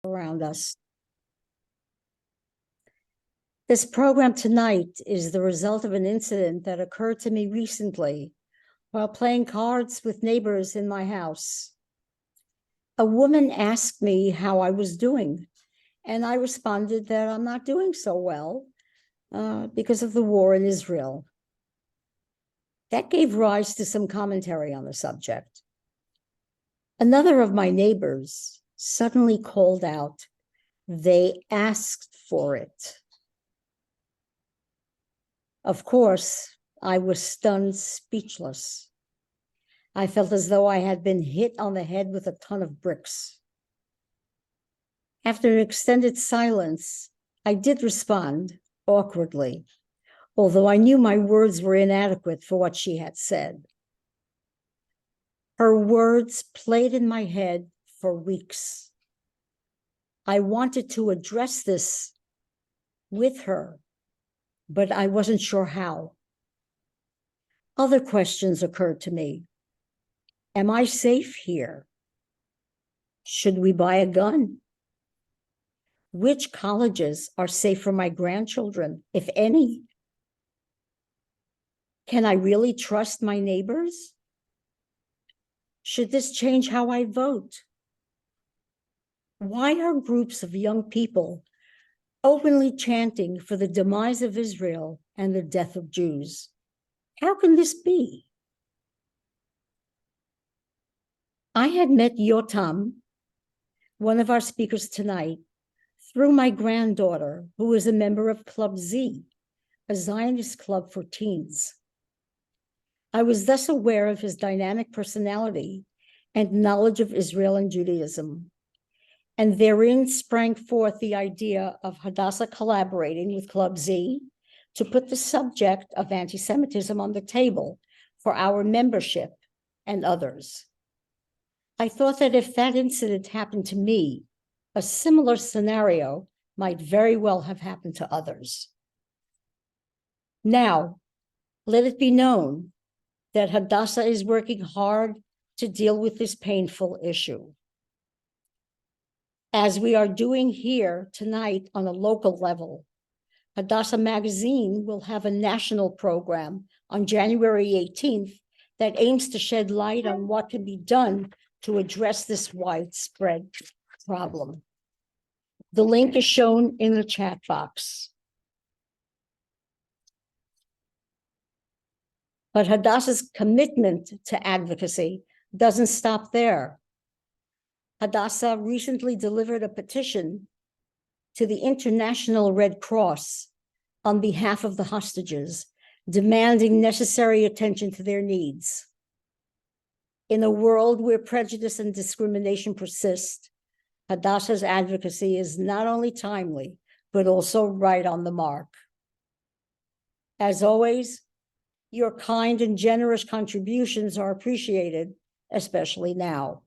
around us. This program tonight is the result of an incident that occurred to me recently while playing cards with neighbors in my house. A woman asked me how I was doing, and I responded that I'm not doing so well because of the war in Israel. That gave rise to some commentary on the subject. Another of my neighbors suddenly called out, "They asked for it." Of course, I was stunned speechless. I felt as though I had been hit on the head with a ton of bricks. After an extended silence, I did respond awkwardly, although I knew my words were inadequate for what she had said. Her words played in my head for weeks. I wanted to address this with her, but I wasn't sure how. Other questions occurred to me. Am I safe here? Should we buy a gun? Which colleges are safe for my grandchildren, if any? Can I really trust my neighbors? Should this change how I vote? Why are groups of young people openly chanting for the demise of Israel and the death of Jews? How can this be? I had met Yotam, one of our speakers tonight, through my granddaughter, who is a member of Club Z, a Zionist club for teens. I was thus aware of his dynamic personality and knowledge of Israel and Judaism. And therein sprang forth the idea of Hadassah collaborating with Club Z to put the subject of anti-Semitism on the table for our membership and others. I thought that if that incident happened to me, a similar scenario might very well have happened to others. Now, let it be known that Hadassah is working hard to deal with this painful issue. As we are doing here tonight on a local level, Hadassah Magazine will have a national program on January 18th that aims to shed light on what can be done to address this widespread problem. The link is shown in the chat box. But Hadassah's commitment to advocacy doesn't stop there. Hadassah recently delivered a petition to the International Red Cross on behalf of the hostages, demanding necessary attention to their needs. In a world where prejudice and discrimination persist, Hadassah's advocacy is not only timely, but also right on the mark. As always, your kind and generous contributions are appreciated, especially now.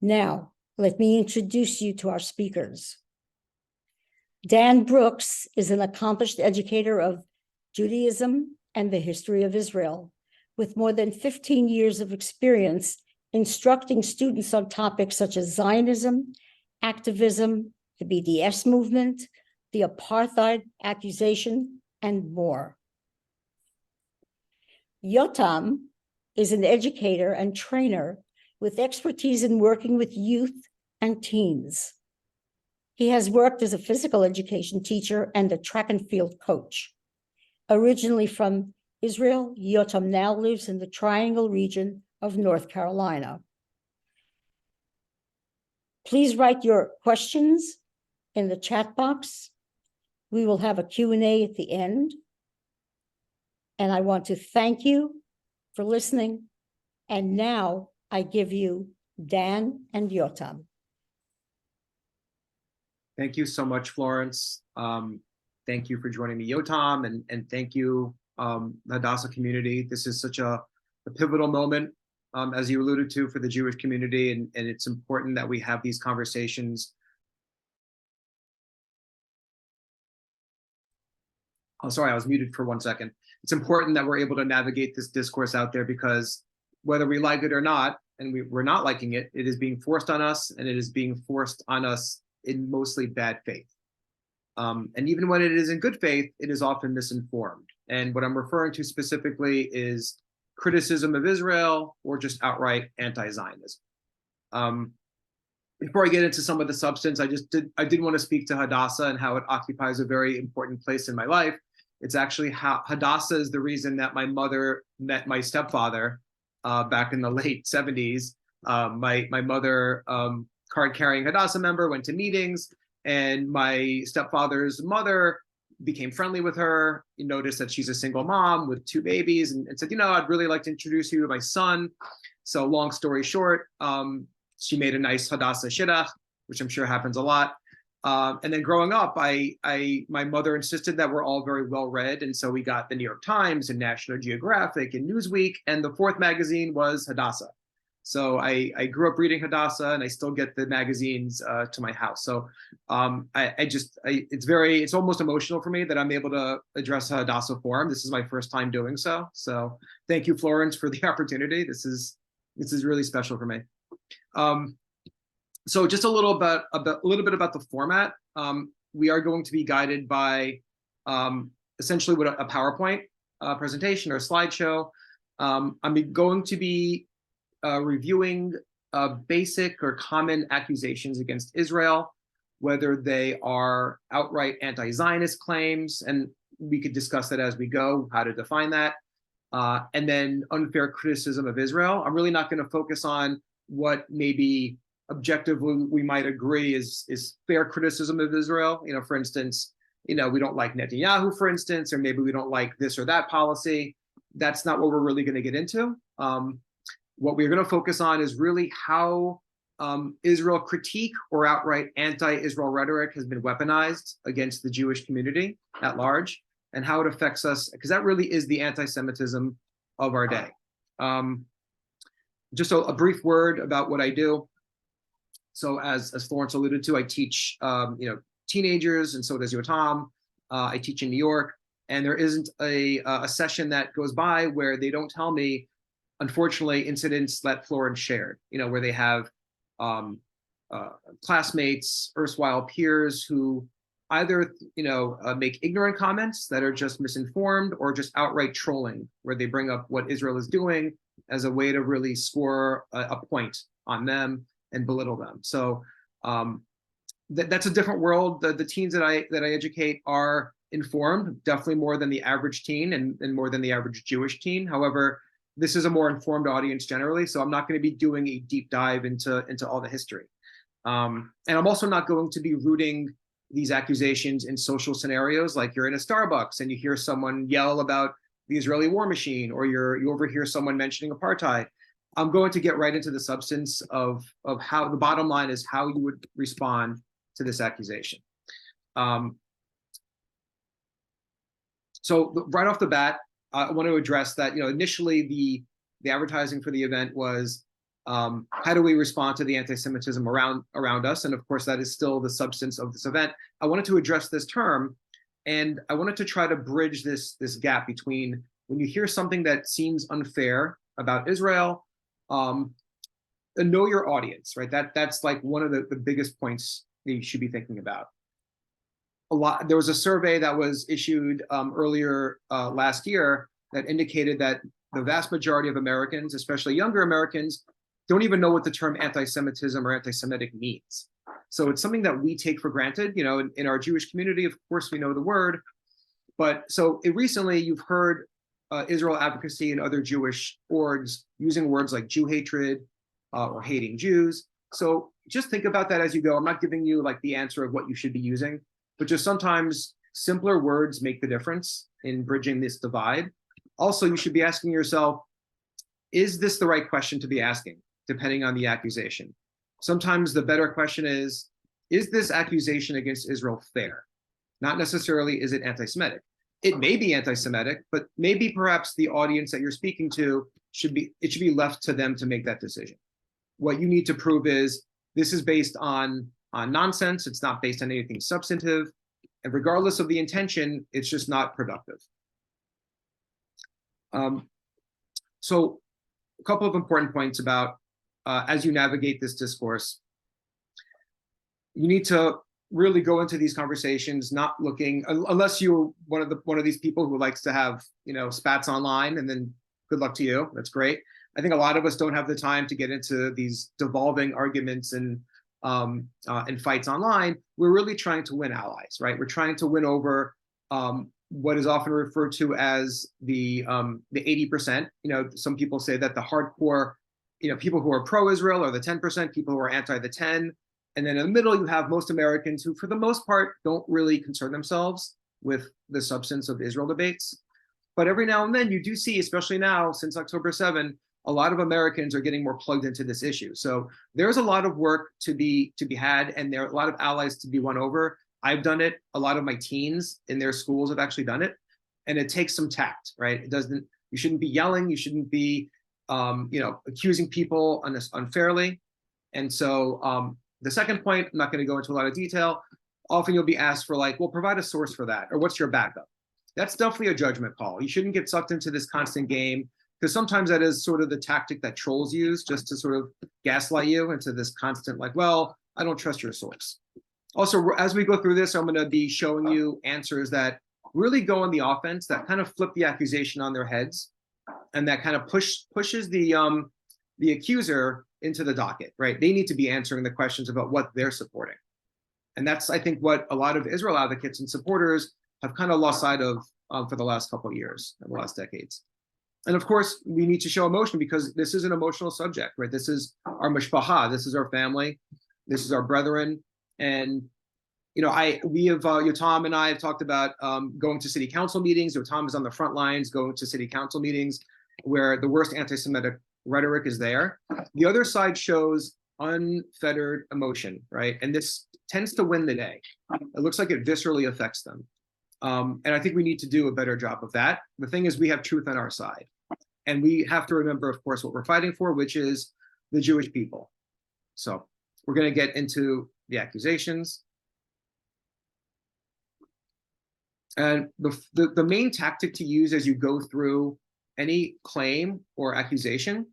Now, let me introduce you to our speakers. Dan Brooks is an accomplished educator of Judaism and the history of Israel, with more than 15 years of experience instructing students on topics such as Zionism, activism, the BDS movement, the apartheid accusation, and more. Yotam is an educator and trainer with expertise in working with youth and teens. He has worked as a physical education teacher and a track and field coach. Originally from Israel, Yotam now lives in the Triangle region of North Carolina. Please write your questions in the chat box. We will have a Q&A at the end. And I want to thank you for listening. And now I give you Dan and Yotam. Thank you so much, Florence. Thank you for joining me, Yotam, and thank you, the Hadassah community. This is such a pivotal moment, as you alluded to, for the Jewish community, and it's important that we have these conversations. Oh, sorry, I was muted for 1 second. It's important that we're able to navigate this discourse out there because whether we like it or not, and we're not liking it, it is being forced on us, and it is being forced on us in mostly bad faith. And even when it is in good faith, it is often misinformed. And what I'm referring to specifically is criticism of Israel or just outright anti-Zionism. Before I get into some of the substance, I did want to speak to Hadassah and how it occupies a very important place in my life. It's actually how Hadassah is the reason that my mother met my stepfather back in the late 70s. My mother, card-carrying Hadassah member, went to meetings, and my stepfather's mother became friendly with her. You noticed that she's a single mom with 2 babies, and said, I'd really like to introduce you to my son. So long story short, she made a nice Hadassah shidduch, which I'm sure happens a lot. And then growing up, my mother insisted that we're all very well read, and so we got the New York Times and National Geographic and Newsweek, and the 4th magazine was Hadassah. So I grew up reading Hadassah, and I still get the magazines to my house. So it's almost emotional for me that I'm able to address a Hadassah forum. This is my first time doing so. So thank you, Florence, for the opportunity. This is really special for me. So just a little bit about the format. We are going to be guided by essentially what a PowerPoint presentation or a slideshow. I'm going to be reviewing basic or common accusations against Israel, whether they are outright anti-Zionist claims, and we could discuss that as we go, how to define that, and then unfair criticism of Israel. I'm really not going to focus on what maybe objectively we might agree is fair criticism of Israel. For instance, we don't like Netanyahu, for instance, or maybe we don't like this or that policy. That's not what we're really going to get into. What we're going to focus on is really how Israel critique or outright anti-Israel rhetoric has been weaponized against the Jewish community at large, and how it affects us, because that really is the anti-Semitism of our day. Just a brief word about what I do. So as Florence alluded to, I teach teenagers, and so does Yotam. I teach in New York, and there isn't a session that goes by where they don't tell me, unfortunately, incidents that Florence shared, where they have classmates, erstwhile peers who either, make ignorant comments that are just misinformed, or just outright trolling, where they bring up what Israel is doing as a way to really score a point on them and belittle them. So that's a different world. The teens that I educate are informed, definitely more than the average teen and more than the average Jewish teen. However, this is a more informed audience generally, so I'm not going to be doing a deep dive into all the history. And I'm also not going to be rooting these accusations in social scenarios, like you're in a Starbucks and you hear someone yell about the Israeli war machine, or you overhear someone mentioning apartheid. I'm going to get right into the substance of how the bottom line is how you would respond to this accusation. So right off the bat, I want to address that, initially the advertising for the event was how do we respond to the anti-Semitism around us? And of course, that is still the substance of this event. I wanted to address this term, and I wanted to try to bridge this gap between when you hear something that seems unfair about Israel, and know your audience, right? That's like one of the biggest points that you should be thinking about. There was a survey that was issued earlier last year that indicated that the vast majority of Americans, especially younger Americans, don't even know what the term anti-Semitism or anti-Semitic means. So it's something that we take for granted. In our Jewish community, of course, we know the word. But so recently you've heard Israel advocacy and other Jewish orgs using words like Jew hatred or hating Jews. So just think about that as you go. I'm not giving you like the answer of what you should be using, but just sometimes simpler words make the difference in bridging this divide. Also, you should be asking yourself, is this the right question to be asking, depending on the accusation? Sometimes the better question is this accusation against Israel fair? Not necessarily, is it anti-Semitic? It may be anti-Semitic, but maybe perhaps the audience that you're speaking to should be left to them to make that decision. What you need to prove is this is based on nonsense. It's not based on anything substantive. And regardless of the intention, it's just not productive. So a couple of important points about as you navigate this discourse, you need to really go into these conversations not looking, unless you're one of these people who likes to have, you know, spats online, and then good luck to you. That's great. I think a lot of us don't have the time to get into these devolving arguments and fights online. We're really trying to win allies, right? We're trying to win over what is often referred to as the 80%. You know, some people say that the hardcore, you know, people who are pro-Israel are the 10%, people who are anti the 10. And then in the middle, you have most Americans who, for the most part, don't really concern themselves with the substance of Israel debates. But every now and then you do see, especially now since October 7, a lot of Americans are getting more plugged into this issue. So there's a lot of work to be had, and there are a lot of allies to be won over. I've done it. A lot of my teens in their schools have actually done it. And it takes some tact, right? It doesn't, you shouldn't be yelling. You shouldn't be, you know, accusing people unfairly. And so the second point, I'm not going to go into a lot of detail. Often you'll be asked for like, well, provide a source for that, or what's your backup? That's definitely a judgment call. You shouldn't get sucked into this constant game, because sometimes that is sort of the tactic that trolls use, just to sort of gaslight you into this constant like, well, I don't trust your source. Also, as we go through this, I'm going to be showing you answers that really go on the offense, that kind of flip the accusation on their heads, and that kind of pushes the accuser into the docket, right? They need to be answering the questions about what they're supporting. And that's, I think, what a lot of Israel advocates and supporters have kind of lost sight of for the last couple of years, the last decades. And of course, we need to show emotion, because this is an emotional subject, right? This is our mishpacha, this is our family, this is our brethren. And, you know, Yotam and I have talked about going to city council meetings. Yotam is on the front lines going to city council meetings where the worst anti-Semitic rhetoric is there. The other side shows unfettered emotion, right? And this tends to win the day. It looks like it viscerally affects them. And I think we need to do a better job of that. The thing is, we have truth on our side. And we have to remember, of course, what we're fighting for, which is the Jewish people. So we're going to get into the accusations. And the main tactic to use as you go through any claim or accusation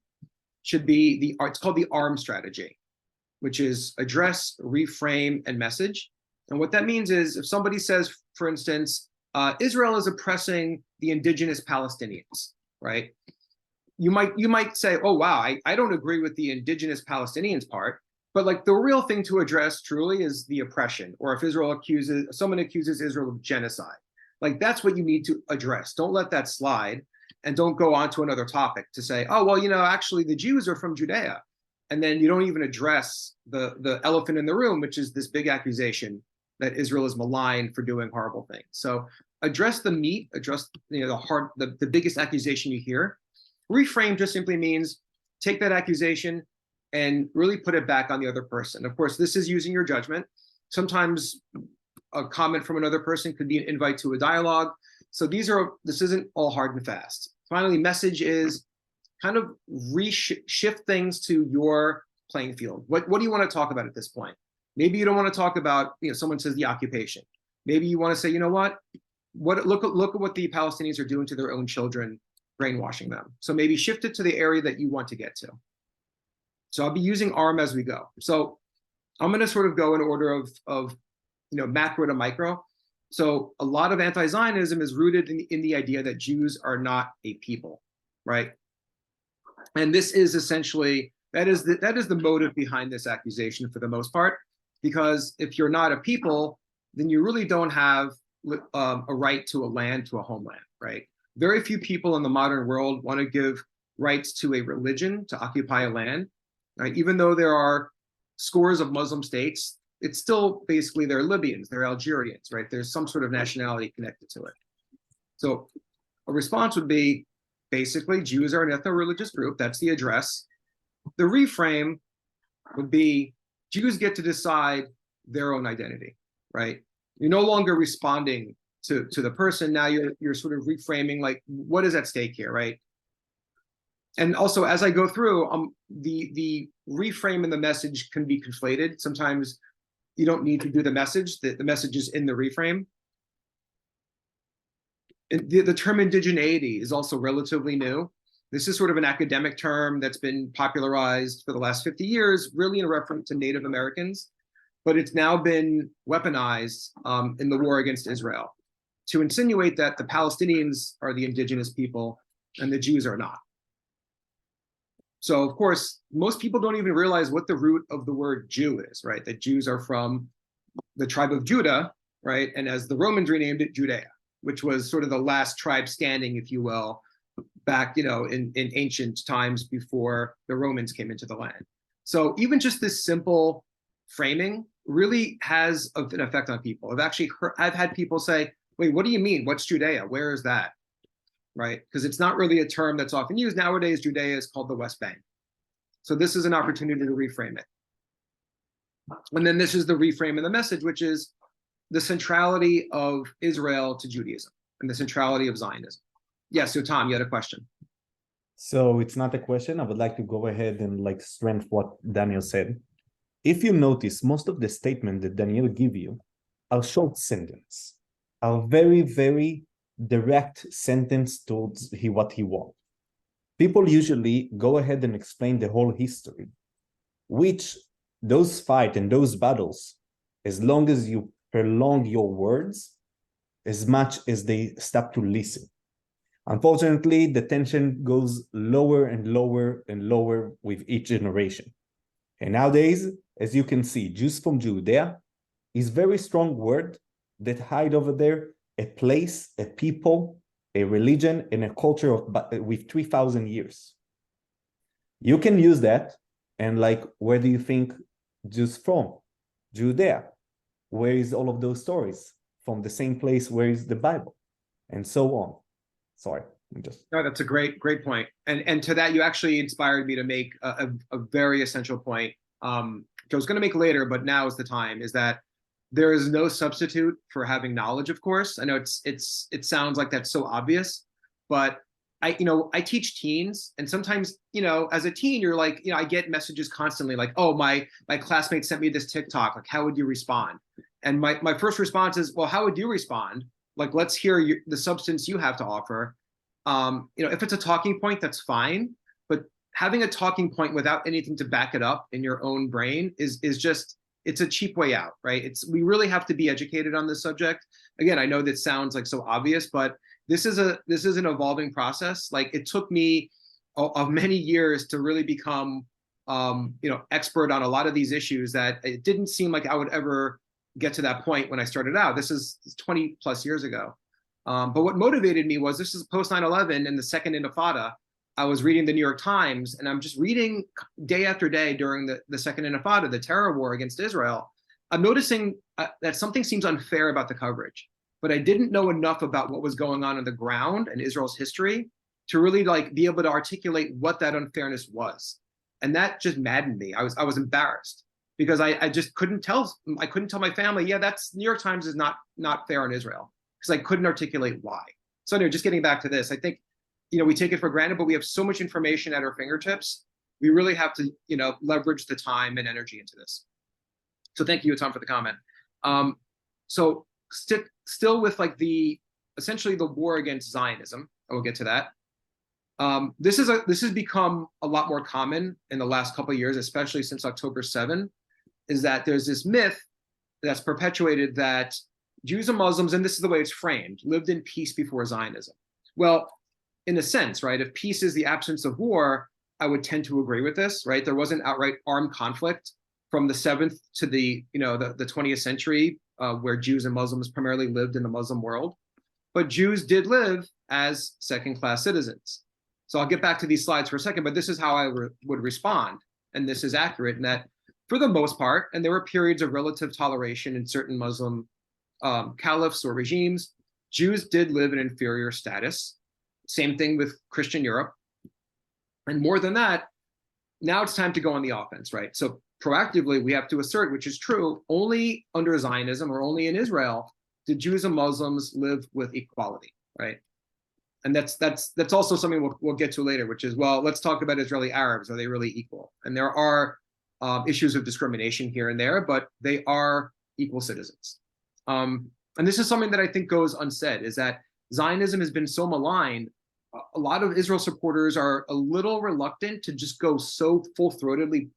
should be it's called the ARM strategy, which is address, reframe, and message. And what that means is, if somebody says, for instance, Israel is oppressing the indigenous Palestinians, right? You might say, oh, wow, I don't agree with the indigenous Palestinians part, but like the real thing to address truly is the oppression, or if someone accuses Israel of genocide. Like, that's what you need to address. Don't let that slide, and don't go on to another topic to say, oh, well, you know, actually the Jews are from Judea. And then you don't even address the elephant in the room, which is this big accusation that Israel is maligned for doing horrible things. So address the meat, address, you know, the biggest accusation you hear. Reframe just simply means take that accusation and really put it back on the other person. Of course, this is using your judgment. Sometimes a comment from another person could be an invite to a dialogue. So this isn't all hard and fast. Finally, message is kind of shift things to your playing field. What do you want to talk about at this point? Maybe you don't want to talk about, you know, someone says the occupation. Maybe you want to say, you know what look at what the Palestinians are doing to their own children, brainwashing them. So maybe shift it to the area that you want to get to. So I'll be using ARM as we go. So I'm going to sort of go in order of you know, macro to micro. So a lot of anti-Zionism is rooted in the idea that Jews are not a people, right? And this is essentially, that is the motive behind this accusation for the most part, because if you're not a people, then you really don't have a right to a land, to a homeland, right? Very few people in the modern world want to give rights to a religion to occupy a land, right? Even though there are scores of Muslim states, it's still basically they're Libyans, they're Algerians, right? There's some sort of nationality connected to it. So a response would be, basically, Jews are an ethno-religious group. That's the address. The reframe would be, Jews get to decide their own identity, right? You're no longer responding to the person. Now you're sort of reframing, like, what is at stake here, right? And also, as I go through, the reframe and the message can be conflated. Sometimes you don't need to do the message. The message is in the reframe. The term indigeneity is also relatively new. This is sort of an academic term that's been popularized for the last 50 years, really in reference to Native Americans, but it's now been weaponized in the war against Israel to insinuate that the Palestinians are the indigenous people and the Jews are not. So, of course, most people don't even realize what the root of the word Jew is, right? That Jews are from the tribe of Judah, right? And as the Romans renamed it, Judea, which was sort of the last tribe standing, if you will, back, in ancient times before the Romans came into the land. So even just this simple framing really has an effect on people. I've had people say, wait, what do you mean? What's Judea? Where is that? Right? Because it's not really a term that's often used. Nowadays, Judea is called the West Bank. So this is an opportunity to reframe it. And then this is the reframe of the message, which is the centrality of Israel to Judaism and the centrality of Zionism. Yes, so Tom, you had a question. So it's not a question. I would like to go ahead and strengthen what Daniel said. If you notice, most of the statements that Daniel give you are short sentence, are very, very direct sentence towards what he wants. People usually go ahead and explain the whole history, which those fights and those battles, as long as you prolong your words, as much as they stop to listen. Unfortunately, the tension goes lower and lower and lower with each generation. And nowadays, as you can see, Jews from Judea is a very strong word that hide over there a place, a people, a religion, and a culture with 3,000 years. You can use that, and where do you think Jews from? Judea. Where is all of those stories? From the same place where is the Bible? And so on. Sorry, No, that's a great point. And to that, you actually inspired me to make a very essential point. I was going to make later, but now is the time, is that there is no substitute for having knowledge, of course. I know it sounds like that's so obvious, but I teach teens, and sometimes, as a teen, you're like, I get messages constantly like, oh, my classmate sent me this TikTok, like, how would you respond? And my first response is, well, how would you respond? Like, let's hear the substance you have to offer. If it's a talking point, that's fine, but having a talking point without anything to back it up in your own brain is just, it's a cheap way out, right? We really have to be educated on this subject. Again, I know that sounds like so obvious, but this is an evolving process. Like, it took me many years to really become, expert on a lot of these issues that it didn't seem like I would ever get to that point when I started out. This is 20 plus years ago. But what motivated me was, this is post 9/11 and the second Intifada. I was reading the New York Times, and I'm just reading day after day during the second Intifada, the terror war against Israel. I'm noticing that something seems unfair about the coverage, but I didn't know enough about what was going on the ground and Israel's history to really be able to articulate what that unfairness was. And that just maddened me. I was embarrassed because I just couldn't tell my family, yeah, that's New York Times is not fair on Israel, because I couldn't articulate why. So anyway, just getting back to this, I think, we take it for granted, but we have so much information at our fingertips. We really have to, leverage the time and energy into this. So thank you, Tom, for the comment. So still with essentially the war against Zionism, I will get to that. This has become a lot more common in the last couple of years, especially since October 7, is that there's this myth that's perpetuated that Jews and Muslims, and this is the way it's framed, lived in peace before Zionism. Well, in a sense, right, if peace is the absence of war, I would tend to agree with this, right? There wasn't outright armed conflict from the 7th to the 20th century, where Jews and Muslims primarily lived in the Muslim world. But Jews did live as second-class citizens. So I'll get back to these slides for a second, but this is how I would respond. And this is accurate in that, for the most part, and there were periods of relative toleration in certain Muslim caliphs or regimes, Jews did live in inferior status. Same thing with Christian Europe. And more than that, now it's time to go on the offense, right? So proactively, we have to assert, which is true, only under Zionism or only in Israel did Jews and Muslims live with equality, right? And that's also something we'll get to later, which is, well, let's talk about Israeli Arabs. Are they really equal? And there are issues of discrimination here and there, but they are equal citizens. And this is something that I think goes unsaid, is that Zionism has been so maligned a lot of Israel supporters are a little reluctant to just go so full-throatedly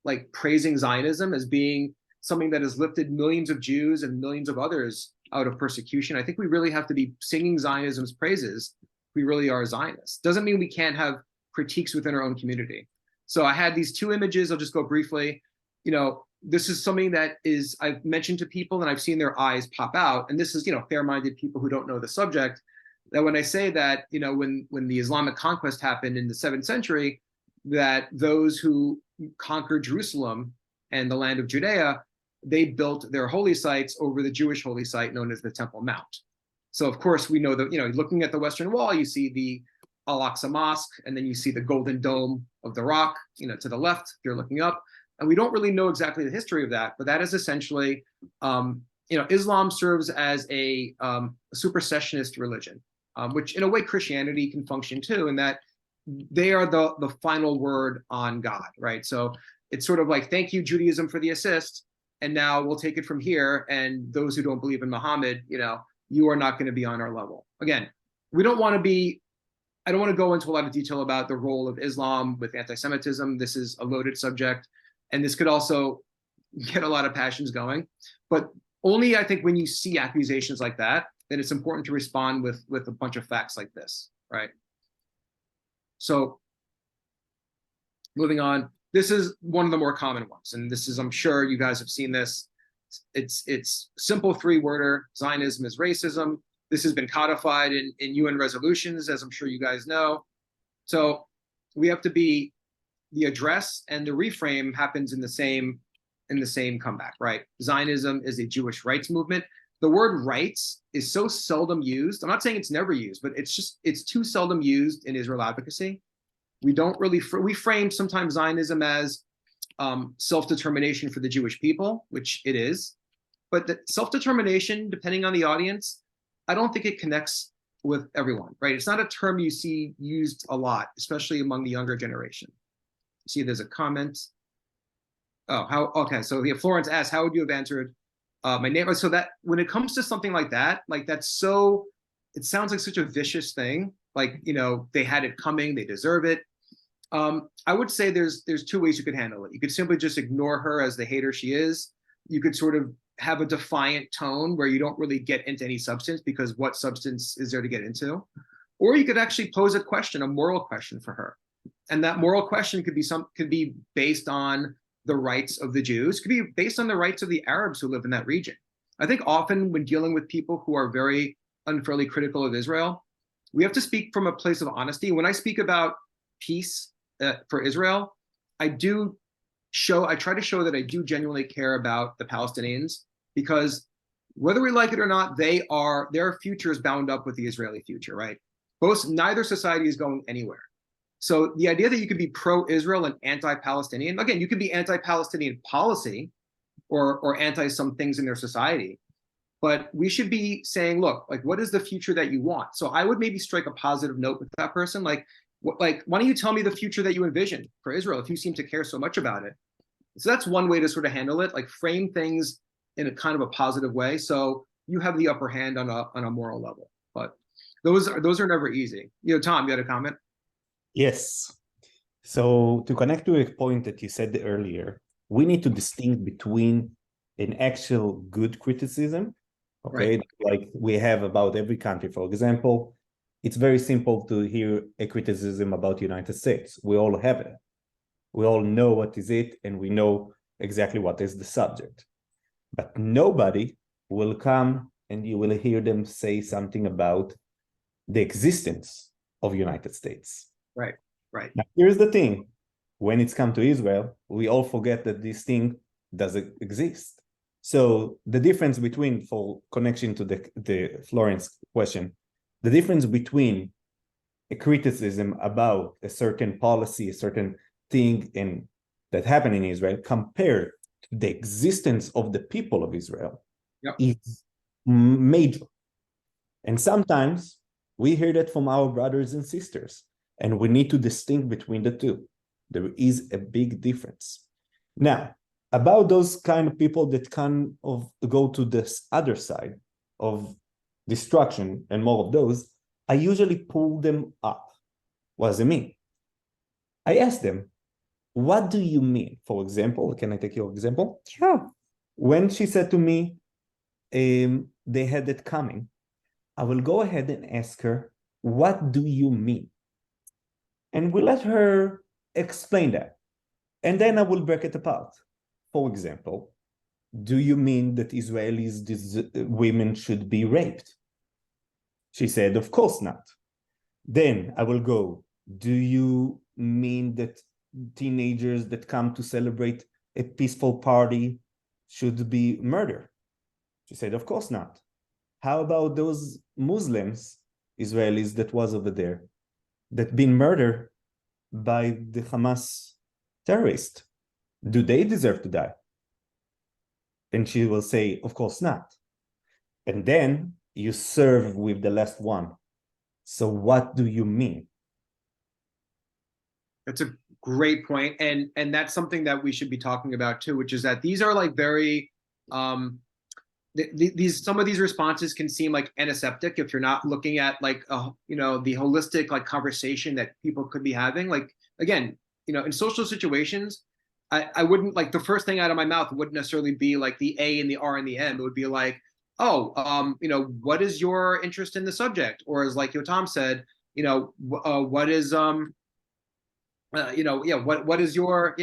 like praising Zionism as being something that has lifted millions of Jews and millions of others out of persecution. I think we really have to be singing Zionism's praises if we really are Zionists. Doesn't mean we can't have critiques within our own community. So I had these two images. I'll just go briefly. You know, this is something that is, I've mentioned to people and I've seen their eyes pop out. And this is, you know, fair-minded people who don't know the subject, that when I say that, you know, when the Islamic conquest happened in the 7th century, that those who conquered Jerusalem and the land of Judea, they built their holy sites over the Jewish holy site known as the Temple Mount. So of course we know that, you know, looking at the Western Wall, you see the Al-Aqsa Mosque, and then you see the Golden Dome of the Rock, you know, to the left, if you're looking up. And we don't really know exactly the history of that, but that is essentially, you know, Islam serves as a supersessionist religion, which in a way Christianity can function too, in that they are the final word on God, right? So it's sort of like, thank you, Judaism, for the assist, and now we'll take it from here. And those who don't believe in Muhammad, you know, you are not going to be on our level. Again, we don't want to be, I don't want to go into a lot of detail about the role of Islam with anti-Semitism. This is a loaded subject, and this could also get a lot of passions going. But only, I think, when you see accusations like that, then it's important to respond with a bunch of facts like this, right? So moving on, this is one of the more common ones, and this is, I'm sure you guys have seen this. It's simple three-worder: Zionism is racism. This has been codified in UN resolutions, as I'm sure you guys know. So we have to be, the address and the reframe happens in the same comeback, right? Zionism is a Jewish rights movement. The word rights is so seldom used. I'm not saying it's never used, but it's too seldom used in Israel advocacy. We don't really, we frame sometimes Zionism as self-determination for the Jewish people, which it is. But the self-determination, depending on the audience, I don't think it connects with everyone, right? It's not a term you see used a lot, especially among the younger generation. See, there's a comment. Oh, okay. So yeah, Florence asked, how would you have answered my neighbor? So that when it comes to something like that, that's so, it sounds like such a vicious thing. Like, you know, they had it coming, they deserve it. I would say there's two ways you could handle it. You could simply just ignore her as the hater she is. You could sort of have a defiant tone where you don't really get into any substance, because what substance is there to get into? Or you could actually pose a question, a moral question for her. And that moral question could be based on the rights of the Jews, could be based on the rights of the Arabs who live in that region. I think often when dealing with people who are very unfairly critical of Israel, we have to speak from a place of honesty. When I speak about peace for Israel, I try to show that I do genuinely care about the Palestinians, because whether we like it or not, their future is bound up with the Israeli future, right? Neither society is going anywhere. So the idea that you could be pro-Israel and anti-Palestinian, again, you could be anti-Palestinian policy or anti some things in their society, but we should be saying, look, like, what is the future that you want? So I would maybe strike a positive note with that person. Like, why don't you tell me the future that you envision for Israel if you seem to care so much about it? So that's one way to sort of handle it, like frame things in a kind of a positive way, so you have the upper hand on a moral level. But those are never easy. You know, Tom, you had a comment? Yes. So to connect to a point that you said earlier, we need to distinguish between an actual good criticism, okay, right, like we have about every country. For example, it's very simple to hear a criticism about the United States. We all have it. We all know what is it, and we know exactly what is the subject. But nobody will come and you will hear them say something about the existence of United States. Right, right. Now, here's the thing. When it's come to Israel, we all forget that this thing doesn't exist. So the difference between, for connection to the Florence question, the difference between a criticism about a certain policy, a certain thing that happened in Israel compared to the existence of the people of Israel, yep, is major. And sometimes we hear that from our brothers and sisters, and we need to distinguish between the two. There is a big difference. Now, about those kind of people that kind of go to this other side of destruction and more of those, I usually pull them up. What does it mean? I ask them, what do you mean? For example, can I take your example? Sure. When she said to me, they had it coming, I will go ahead and ask her, what do you mean? And we let her explain that. And then I will break it apart. For example, do you mean that Israelis, women should be raped? She said, of course not. Then I will go, do you mean that teenagers that come to celebrate a peaceful party should be murdered? She said, of course not. How about those Muslims, Israelis that was over there, that been murdered by the Hamas terrorists? Do they deserve to die? And she will say, of course not. And then you serve with the last one. So what do you mean? That's a great point. And that's something that we should be talking about too, which is that these are like very, these some of these responses can seem like antiseptic if you're not looking at like the holistic like conversation that people could be having. Like again, in social situations, I wouldn't like the first thing out of my mouth wouldn't necessarily be like the A and the R and the M. It would be like, oh, what is your interest in the subject? Or as like Yotam said, what is what is your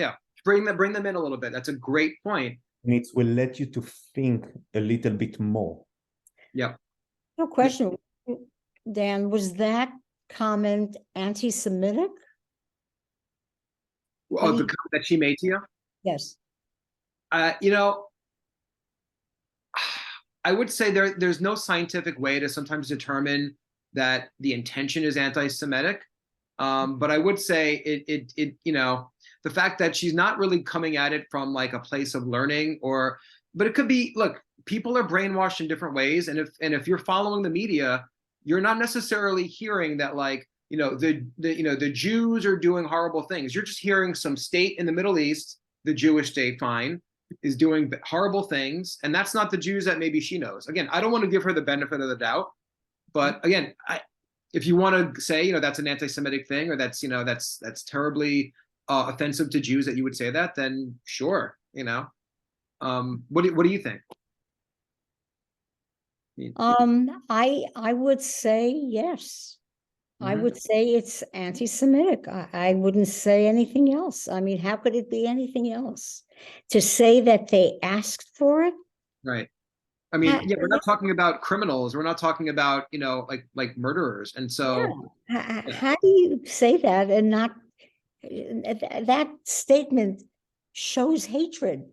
bring them in a little bit. That's a great point. And it will let you to think a little bit more. Yeah. No question. Dan, was that comment anti-Semitic? Oh, the comment that she made to you? Yes. I would say there's no scientific way to sometimes determine that the intention is anti-Semitic. But I would say the fact that she's not really coming at it from like a place of learning but it could be, look, people are brainwashed in different ways. And if you're following the media, you're not necessarily hearing that like, the Jews are doing horrible things. You're just hearing some state in the Middle East, the Jewish state, fine, is doing horrible things. And that's not the Jews that maybe she knows. Again, I don't want to give her the benefit of the doubt. But again, if you want to say, that's an anti-Semitic thing, or that's terribly offensive to Jews that you would say that, then sure, what do you think? I would say yes. I would say it's anti-Semitic. I wouldn't say anything else. I mean, how could it be anything else? To say that they asked for it? Right. I mean, we're not talking about criminals. We're not talking about, like murderers. And so how do you say that and not that statement shows hatred?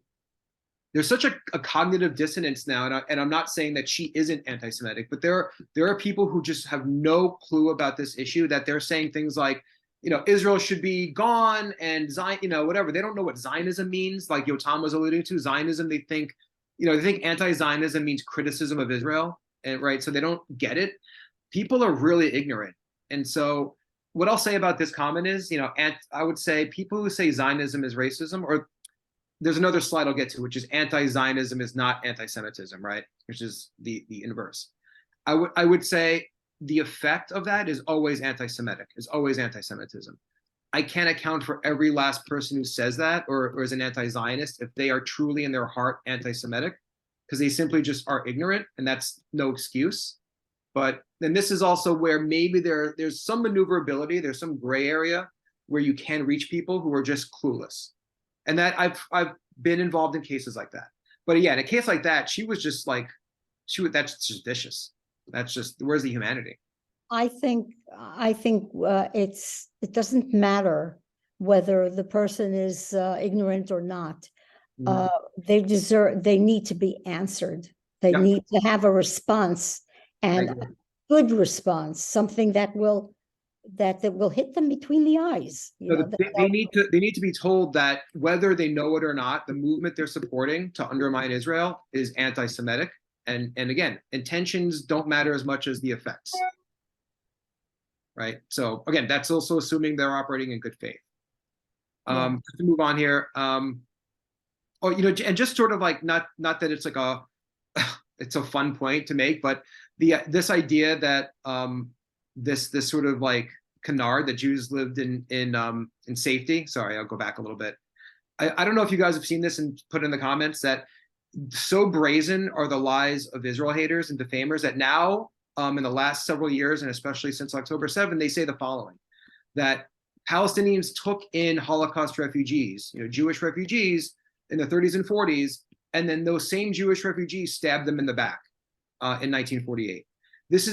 There's such a cognitive dissonance now, and I'm not saying that she isn't anti-Semitic, but there are people who just have no clue about this issue, that they're saying things like, Israel should be gone and Zion, whatever. They don't know what Zionism means. Like Yotam was alluding to, Zionism, they think anti-Zionism means criticism of Israel, and right, so they don't get it. People are really ignorant, and so what I'll say about this comment is, I would say people who say Zionism is racism, or there's another slide I'll get to, which is anti-Zionism is not anti-Semitism, right? Which is the inverse. I would say the effect of that is always anti-Semitic, is always anti-Semitism. I can't account for every last person who says that or is an anti-Zionist if they are truly in their heart anti-Semitic, because they simply just are ignorant, and that's no excuse. But then this is also where maybe there's some maneuverability, there's some gray area where you can reach people who are just clueless. And that I've been involved in cases like that. But yeah, in a case like that, she was just like, that's just vicious. That's just, where's the humanity? I think it doesn't matter whether the person is ignorant or not. They need to be answered. They need to have a response, and a good response, something that will hit them between the eyes. They need to be told that whether they know it or not, the movement they're supporting to undermine Israel is anti-Semitic. And again, intentions don't matter as much as the effects. Right. So again, that's also assuming they're operating in good faith. To move on here. And just sort of like not that it's like it's a fun point to make, but this idea that this sort of like canard that Jews lived in safety. Sorry, I'll go back a little bit. I don't know if you guys have seen this and put in the comments that so brazen are the lies of Israel haters and defamers that now, in the last several years, and especially since October 7, they say the following, that Palestinians took in Holocaust refugees, Jewish refugees in the 30s and 40s, and then those same Jewish refugees stabbed them in the back in 1948. This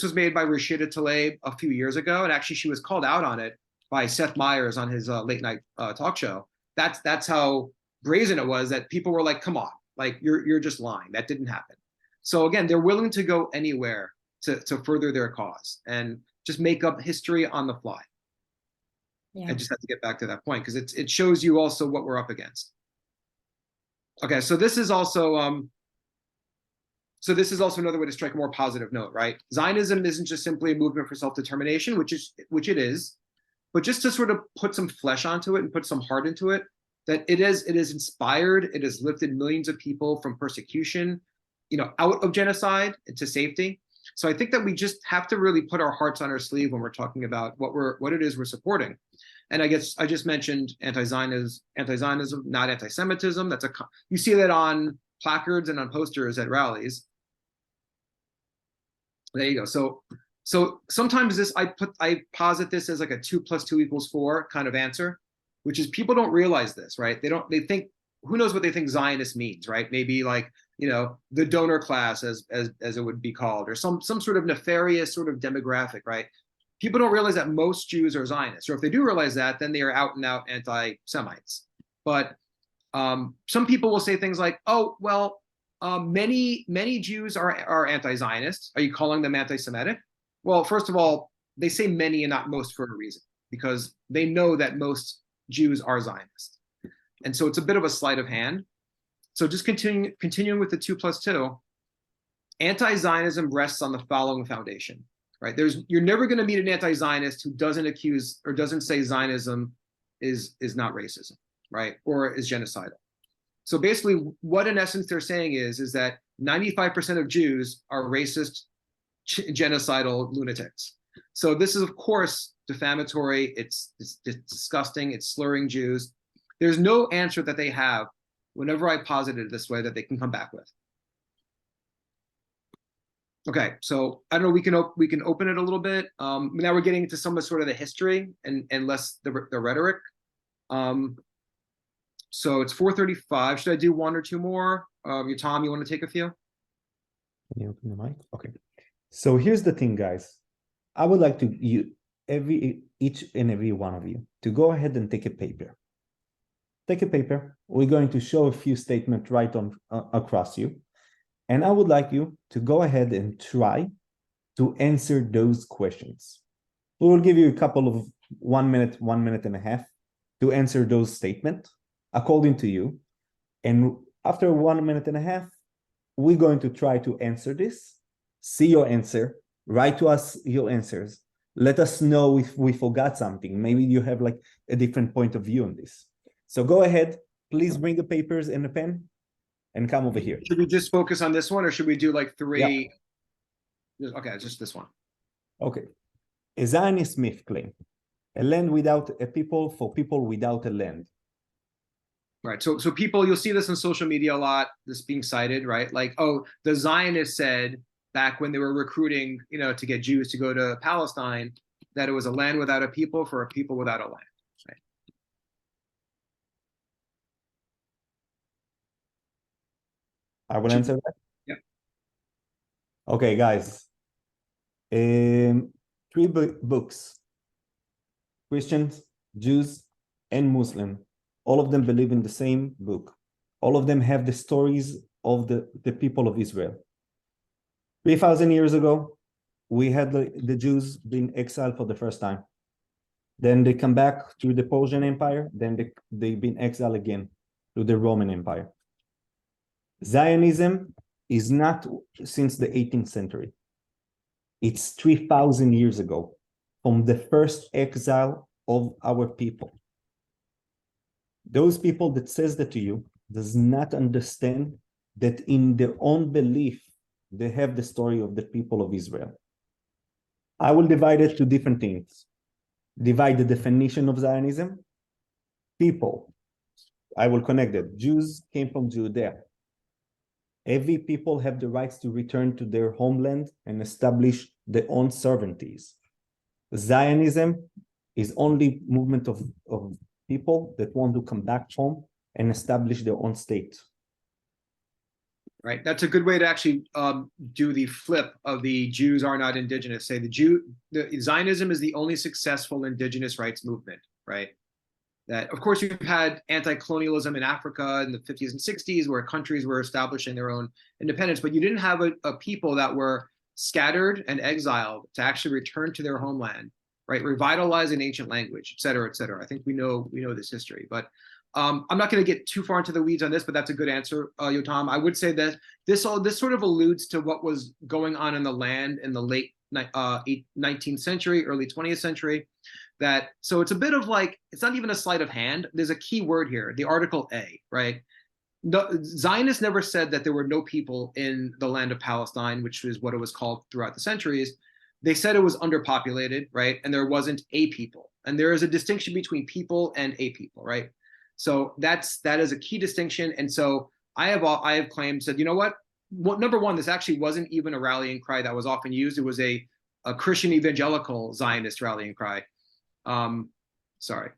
was made by Rashida Tlaib a few years ago, and actually she was called out on it by Seth Meyers on his late night talk show. That's how brazen it was, that people were like, come on, like you're just lying. That didn't happen. So again, they're willing to go anywhere to further their cause and just make up history on the fly. Yeah. I just have to get back to that point because it shows you also what we're up against. Okay, so this is also another way to strike a more positive note, right? Zionism isn't just simply a movement for self-determination, which it is, but just to sort of put some flesh onto it and put some heart into it, that it is inspired, it has lifted millions of people from persecution, out of genocide into safety. So I think that we just have to really put our hearts on our sleeve when we're talking about what it is we're supporting. And I guess I just mentioned anti-Zionism, not anti-Semitism. You see that on placards and on posters at rallies. There you go. So sometimes I posit this as like a 2 + 2 = 4 kind of answer, which is people don't realize this, right? They think, who knows what they think Zionist means, right? Maybe like, the donor class as it would be called, or some sort of nefarious sort of demographic, right? People don't realize that most Jews are Zionists, or if they do realize that, then they are out and out anti-Semites. But some people will say things like, oh, well, many Jews are anti-Zionist. Are you calling them anti-Semitic? Well, first of all, they say many and not most for a reason, because they know that most Jews are Zionist. And so it's a bit of a sleight of hand. So just continuing with the 2 + 2, anti-Zionism rests on the following foundation, right? You're never going to meet an anti-Zionist who doesn't accuse or doesn't say Zionism is not racism, right? Or is genocidal. So basically what in essence they're saying is that 95% of Jews are racist, genocidal lunatics. So this is of course defamatory, it's disgusting, it's slurring Jews. There's no answer that they have whenever I posit it this way that they can come back with. Okay, so I don't know, we can open it a little bit. Now we're getting into some of sort of the history and less the rhetoric. So it's 4:35. Should I do 1 or 2 more? Tom, you want to take a few? Can you open the mic? Okay. So here's the thing, guys. I would like each and every one of you to go ahead and take a paper. Take a paper. We're going to show a few statements right on across you. And I would like you to go ahead and try to answer those questions. We will give you a couple of 1 minute, 1 minute and a half to answer those statements according to you. And after 1 minute and a half, we're going to try to answer this, see your answer, write to us your answers. Let us know if we forgot something. Maybe you have like a different point of view on this. So go ahead, please bring the papers and a pen and come over here. Should we just focus on this one, or should we do like 3? Yeah. Okay, just this one. Okay. A Zionist myth claim, a land without a people for people without a land. Right, so people, you'll see this on social media a lot, this being cited, right? Like, oh, the Zionists said back when they were recruiting, to get Jews to go to Palestine, that it was a land without a people for a people without a land. I will answer that. Yeah. Okay, guys. 3 books: Christians, Jews, and Muslim. All of them believe in the same book. All of them have the stories of the people of Israel. 3,000 years ago, we had the Jews being exiled for the first time. Then they come back to the Persian Empire. Then they've been exiled again to the Roman Empire. Zionism is not since the 18th century. It's 3,000 years ago, from the first exile of our people. Those people that says that to you does not understand that in their own belief, they have the story of the people of Israel. I will divide it to different things. Divide the definition of Zionism. People. I will connect it. Jews came from Judea. Every people have the rights to return to their homeland and establish their own sovereignties. Zionism is only movement of people that want to come back home and establish their own state. Right. That's a good way to actually do the flip of the Jews are not indigenous. Say the Zionism is the only successful indigenous rights movement, right? That, of course, you've had anti-colonialism in Africa in the 50s and 60s, where countries were establishing their own independence, but you didn't have a people that were scattered and exiled to actually return to their homeland, right? Revitalize an ancient language, et cetera, et cetera. I think we know this history, but I'm not going to get too far into the weeds on this, but that's a good answer, Yotam. I would say that this sort of alludes to what was going on in the land in the late 19th century, early 20th century. So it's a bit of like, it's not even a sleight of hand. There's a key word here, the article A, right? Zionists never said that there were no people in the land of Palestine, which is what it was called throughout the centuries. They said it was underpopulated, right? And there wasn't a people. And there is a distinction between people and a people, right? So that is a key distinction. And so I have claimed, said, you know what? Number one, this actually wasn't even a rallying cry that was often used. It was a Christian evangelical Zionist rallying cry. Sorry.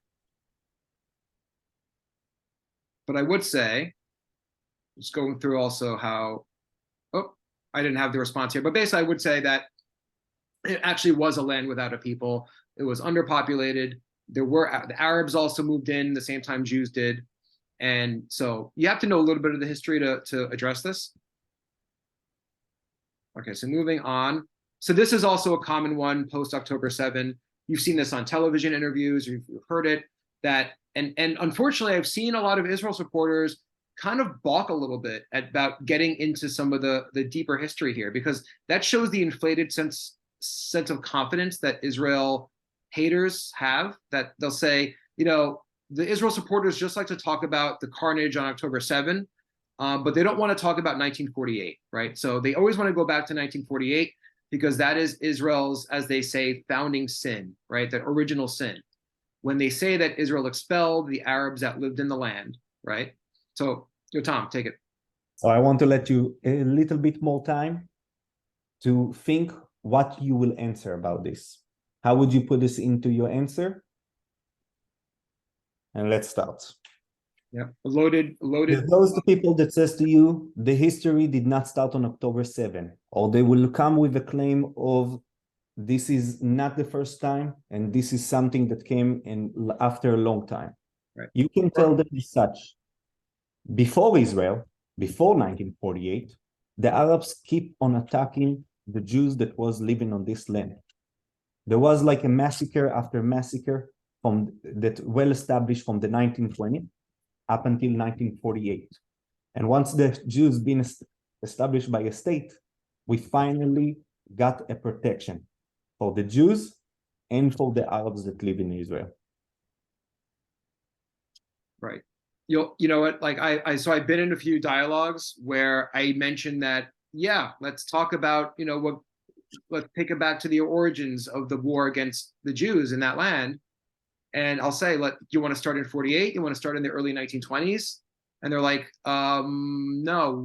But I would say, just going through also how, I didn't have the response here, but basically I would say that it actually was a land without a people. It was underpopulated. The Arabs also moved in the same time Jews did. And so you have to know a little bit of the history to address this. Okay, so moving on. So this is also a common one post-October 7. You've seen this on television interviews, you've heard it, and unfortunately, I've seen a lot of Israel supporters kind of balk a little bit about getting into some of the deeper history here, because that shows the inflated sense of confidence that Israel haters have, that they'll say, the Israel supporters just like to talk about the carnage on October 7, but they don't want to talk about 1948, right? So they always want to go back to 1948 because that is Israel's, as they say, founding sin, right? That original sin. When they say that Israel expelled the Arabs that lived in the land, right? So, Tom, take it. So I want to let you a little bit more time to think what you will answer about this. How would you put this into your answer? And let's start. Yeah, loaded. There's those people that says to you, the history did not start on October 7, or they will come with a claim of this is not the first time, and this is something that came in after a long time. Right. You can tell them as such. Before Israel, before 1948, the Arabs keep on attacking the Jews that was living on this land. There was like a massacre after massacre that well established from the 1920s up until 1948. And once the Jews been established by a state, we finally got a protection for the Jews and for the Arabs that live in Israel. Right. You know what? Like so I've been in a few dialogues where I mentioned that, yeah, let's talk about, let's take it back to the origins of the war against the Jews in that land. And I'll say, you want to start in 48? You want to start in the early 1920s? And they're like, no,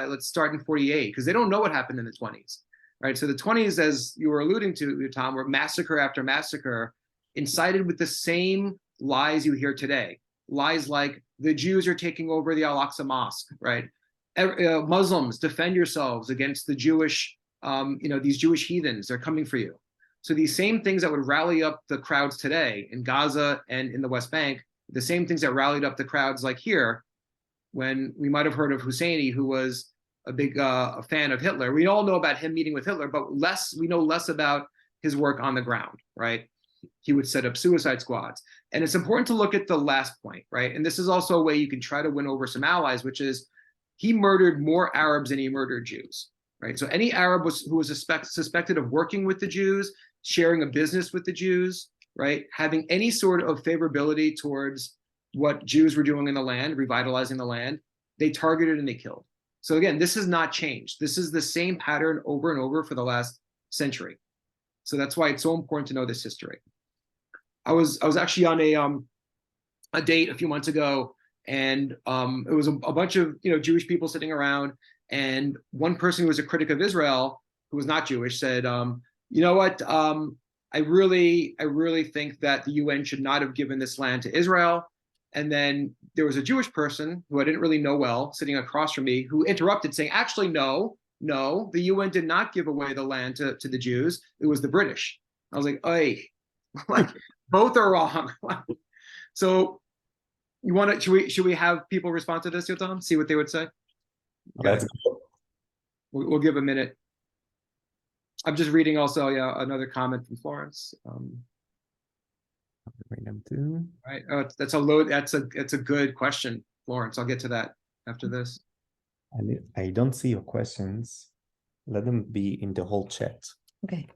let's start in 48, because they don't know what happened in the 20s, right? So the 20s, as you were alluding to, Tom, were massacre after massacre, incited with the same lies you hear today. Lies like the Jews are taking over the Al-Aqsa Mosque, right? Muslims, defend yourselves against the Jewish, these Jewish heathens, they're coming for you. So these same things that would rally up the crowds today in Gaza and in the West Bank, the same things that rallied up the crowds like here, when we might have heard of Husseini, who was a big fan of Hitler. We all know about him meeting with Hitler, but we know less about his work on the ground, right? He would set up suicide squads. And it's important to look at the last point, right? And this is also a way you can try to win over some allies, which is he murdered more Arabs than he murdered Jews, right? So any Arab who was suspected of working with the Jews, sharing a business with the Jews, right? Having any sort of favorability towards what Jews were doing in the land, revitalizing the land, they targeted and they killed. So again, this has not changed. This is the same pattern over and over for the last century. So that's why it's so important to know this history. I was actually on a date a few months ago, and it was a bunch of Jewish people sitting around, and one person who was a critic of Israel, who was not Jewish, said, you know what, I really think that the UN should not have given this land to Israel. And then there was a Jewish person who I didn't really know well sitting across from me who interrupted, saying, actually, no, the UN did not give away the land to the Jews. It was the British. I was like, hey, like both are wrong. So you want to, should we have people respond to this, Yotam? See what they would say? Let's go. We'll give a minute. I'm just reading also, another comment from Florence. Bring them too. Right. Oh, that's a good question, Florence. I'll get to that after this. I don't see your questions. Let them be in the whole chat. Okay.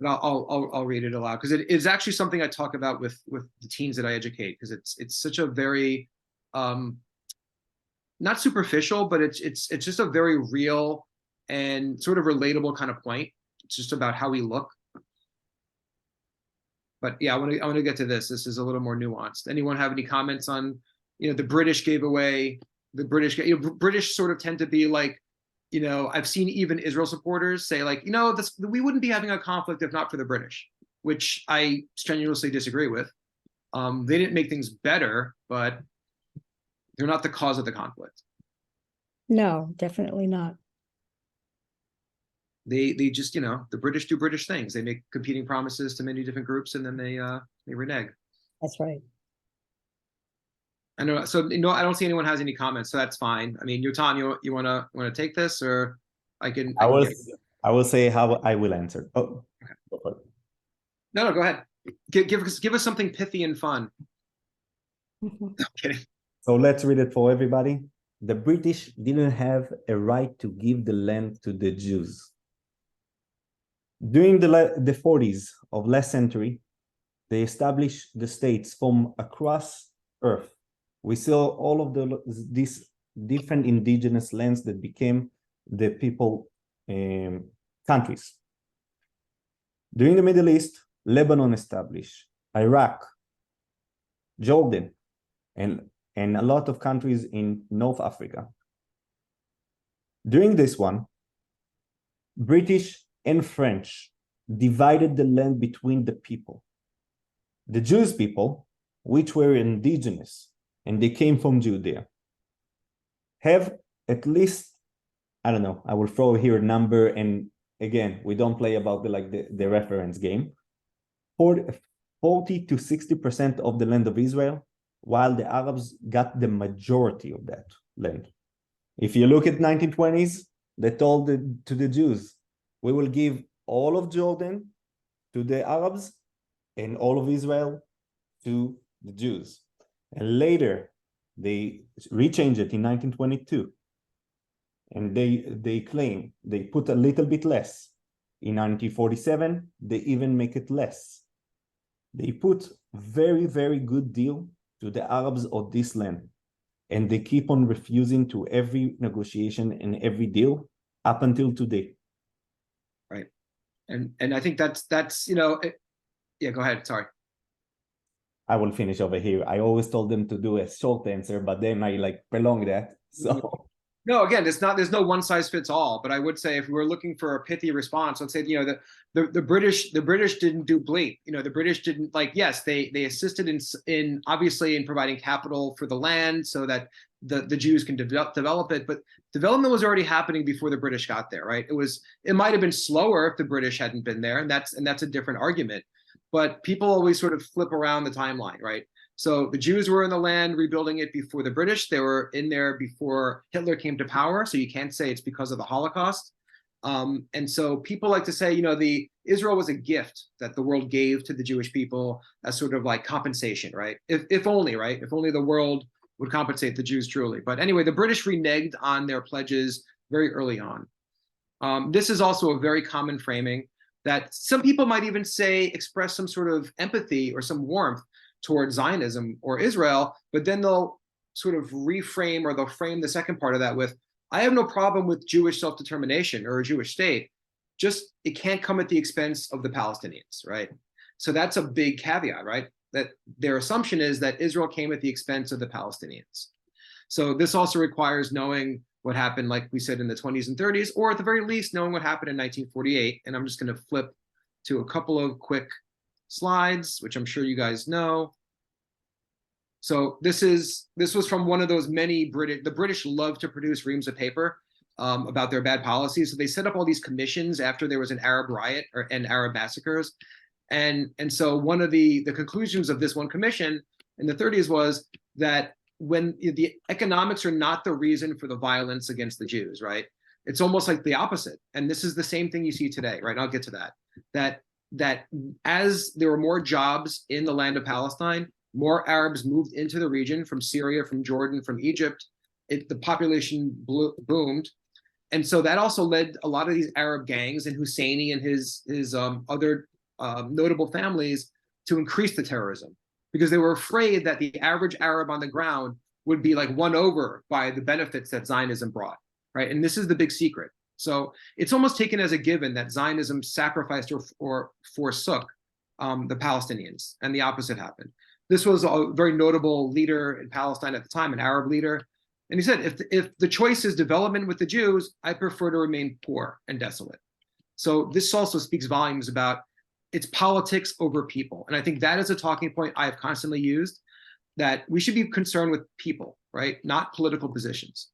But I'll read it aloud, because it is actually something I talk about with the teens that I educate, because it's such a very not superficial, but it's just a very real and sort of relatable kind of point. It's just about how we look. But yeah, I want to get to this. This is a little more nuanced. Anyone have any comments on, the British gave away the British? British sort of tend to be like, I've seen even Israel supporters say like, we wouldn't be having a conflict if not for the British, which I strenuously disagree with. They didn't make things better, but they're not the cause of the conflict. No, definitely not. They just, the British do British things. They make competing promises to many different groups, and then they renege. That's right. I know. So I don't see anyone has any comments, so that's fine. I mean, Yotam, you wanna take this, or I can. I will say how I will answer. Oh, okay. No, go ahead. Give us something pithy and fun. Mhm. I'm kidding. So let's read it for everybody. The British didn't have a right to give the land to the Jews. During the 40s of last century, they established the states from across Earth. We saw all of these different indigenous lands that became the people countries. During the Middle East, Lebanon established, Iraq, Jordan, and a lot of countries in North Africa. During this one, British and French divided the land between the people. The Jewish people, which were indigenous, and they came from Judea, have at least, I don't know, I will throw here a number, and again, we don't play about the reference game, 40 to 60% of the land of Israel, while the Arabs got the majority of that land. If you look at 1920s, they told to the Jews, we will give all of Jordan to the Arabs and all of Israel to the Jews. And later, they rechanged it in 1922. And they claim they put a little bit less. In 1947, they even make it less. They put very, very good deal to the Arabs of this land. And they keep on refusing to every negotiation and every deal up until today. Right. And I think that's yeah, go ahead. Sorry. I will finish over here. I always told them to do a short answer, but then I prolong that. So no, again, there's no one size fits all. But I would say if we were looking for a pithy response, let's say the British didn't do bleat. The British didn't yes, they assisted in obviously in providing capital for the land so that the Jews can develop it, but development was already happening before the British got there, right? It might have been slower if the British hadn't been there, and that's a different argument. But people always sort of flip around the timeline, right? So the Jews were in the land rebuilding it before the British. They were in there before Hitler came to power. So you can't say it's because of the Holocaust. And so people like to say, the Israel was a gift that the world gave to the Jewish people as sort of like compensation, right? If only, right? If only the world would compensate the Jews truly. But anyway, the British reneged on their pledges very early on. This is also a very common framing that some people might even say express some sort of empathy or some warmth towards Zionism or Israel, but then they'll sort of reframe, or they'll frame the second part of that with, I have no problem with Jewish self-determination or a Jewish state, it can't come at the expense of the Palestinians, right? So that's a big caveat, right? That their assumption is that Israel came at the expense of the Palestinians. So this also requires knowing what happened, like we said, in the 20s and 30s, or at the very least, knowing what happened in 1948. And I'm just going to flip to a couple of quick slides, which I'm sure you guys know. So this was from one of those many the British love to produce reams of paper about their bad policies. So they set up all these commissions after there was an Arab riot and Arab massacres. And so one of the conclusions of this one commission in the 30s was that when the economics are not the reason for the violence against the Jews, right? It's almost like the opposite. And this is the same thing you see today, right? I'll get to that. That as there were more jobs in the land of Palestine, more Arabs moved into the region from Syria, from Jordan, from Egypt. The population boomed. And so that also led a lot of these Arab gangs and Husseini and his other notable families to increase the terrorism, because they were afraid that the average Arab on the ground would be like won over by the benefits that Zionism brought, right? And this is the big secret. So it's almost taken as a given that Zionism sacrificed or forsook the Palestinians, and the opposite happened. This was a very notable leader in Palestine at the time, an Arab leader. And he said, if the choice is development with the Jews, I prefer to remain poor and desolate. So this also speaks volumes about it's politics over people. And I think that is a talking point I have constantly used, that we should be concerned with people, right? Not political positions.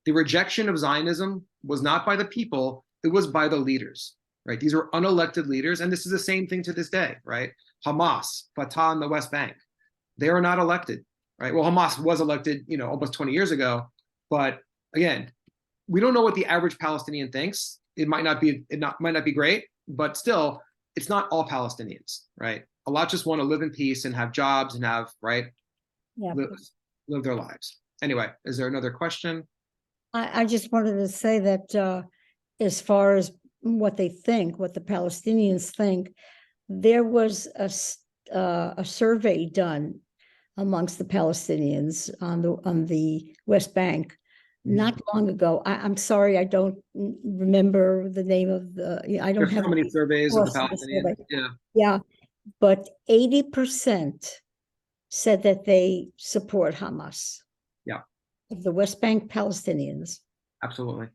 The rejection of Zionism was not by the people, it was by the leaders, right? These are unelected leaders. And this is the same thing to this day, right? Hamas, Fatah in the West Bank, they are not elected, right? Well, Hamas was elected, almost 20 years ago. But again, we don't know what the average Palestinian thinks. It might not be great, but still, it's not all Palestinians, right? A lot just want to live in peace and have jobs and have, right, live their lives. Anyway, is there another question? I just wanted to say that as far as what they think, what the Palestinians think, there was a survey done amongst the Palestinians on the West Bank not long ago. I'm sorry, I don't remember the name of I don't have so many surveys of the Palestinians. Yeah, but 80% said that they support Hamas. Yeah, of the West Bank Palestinians. Absolutely.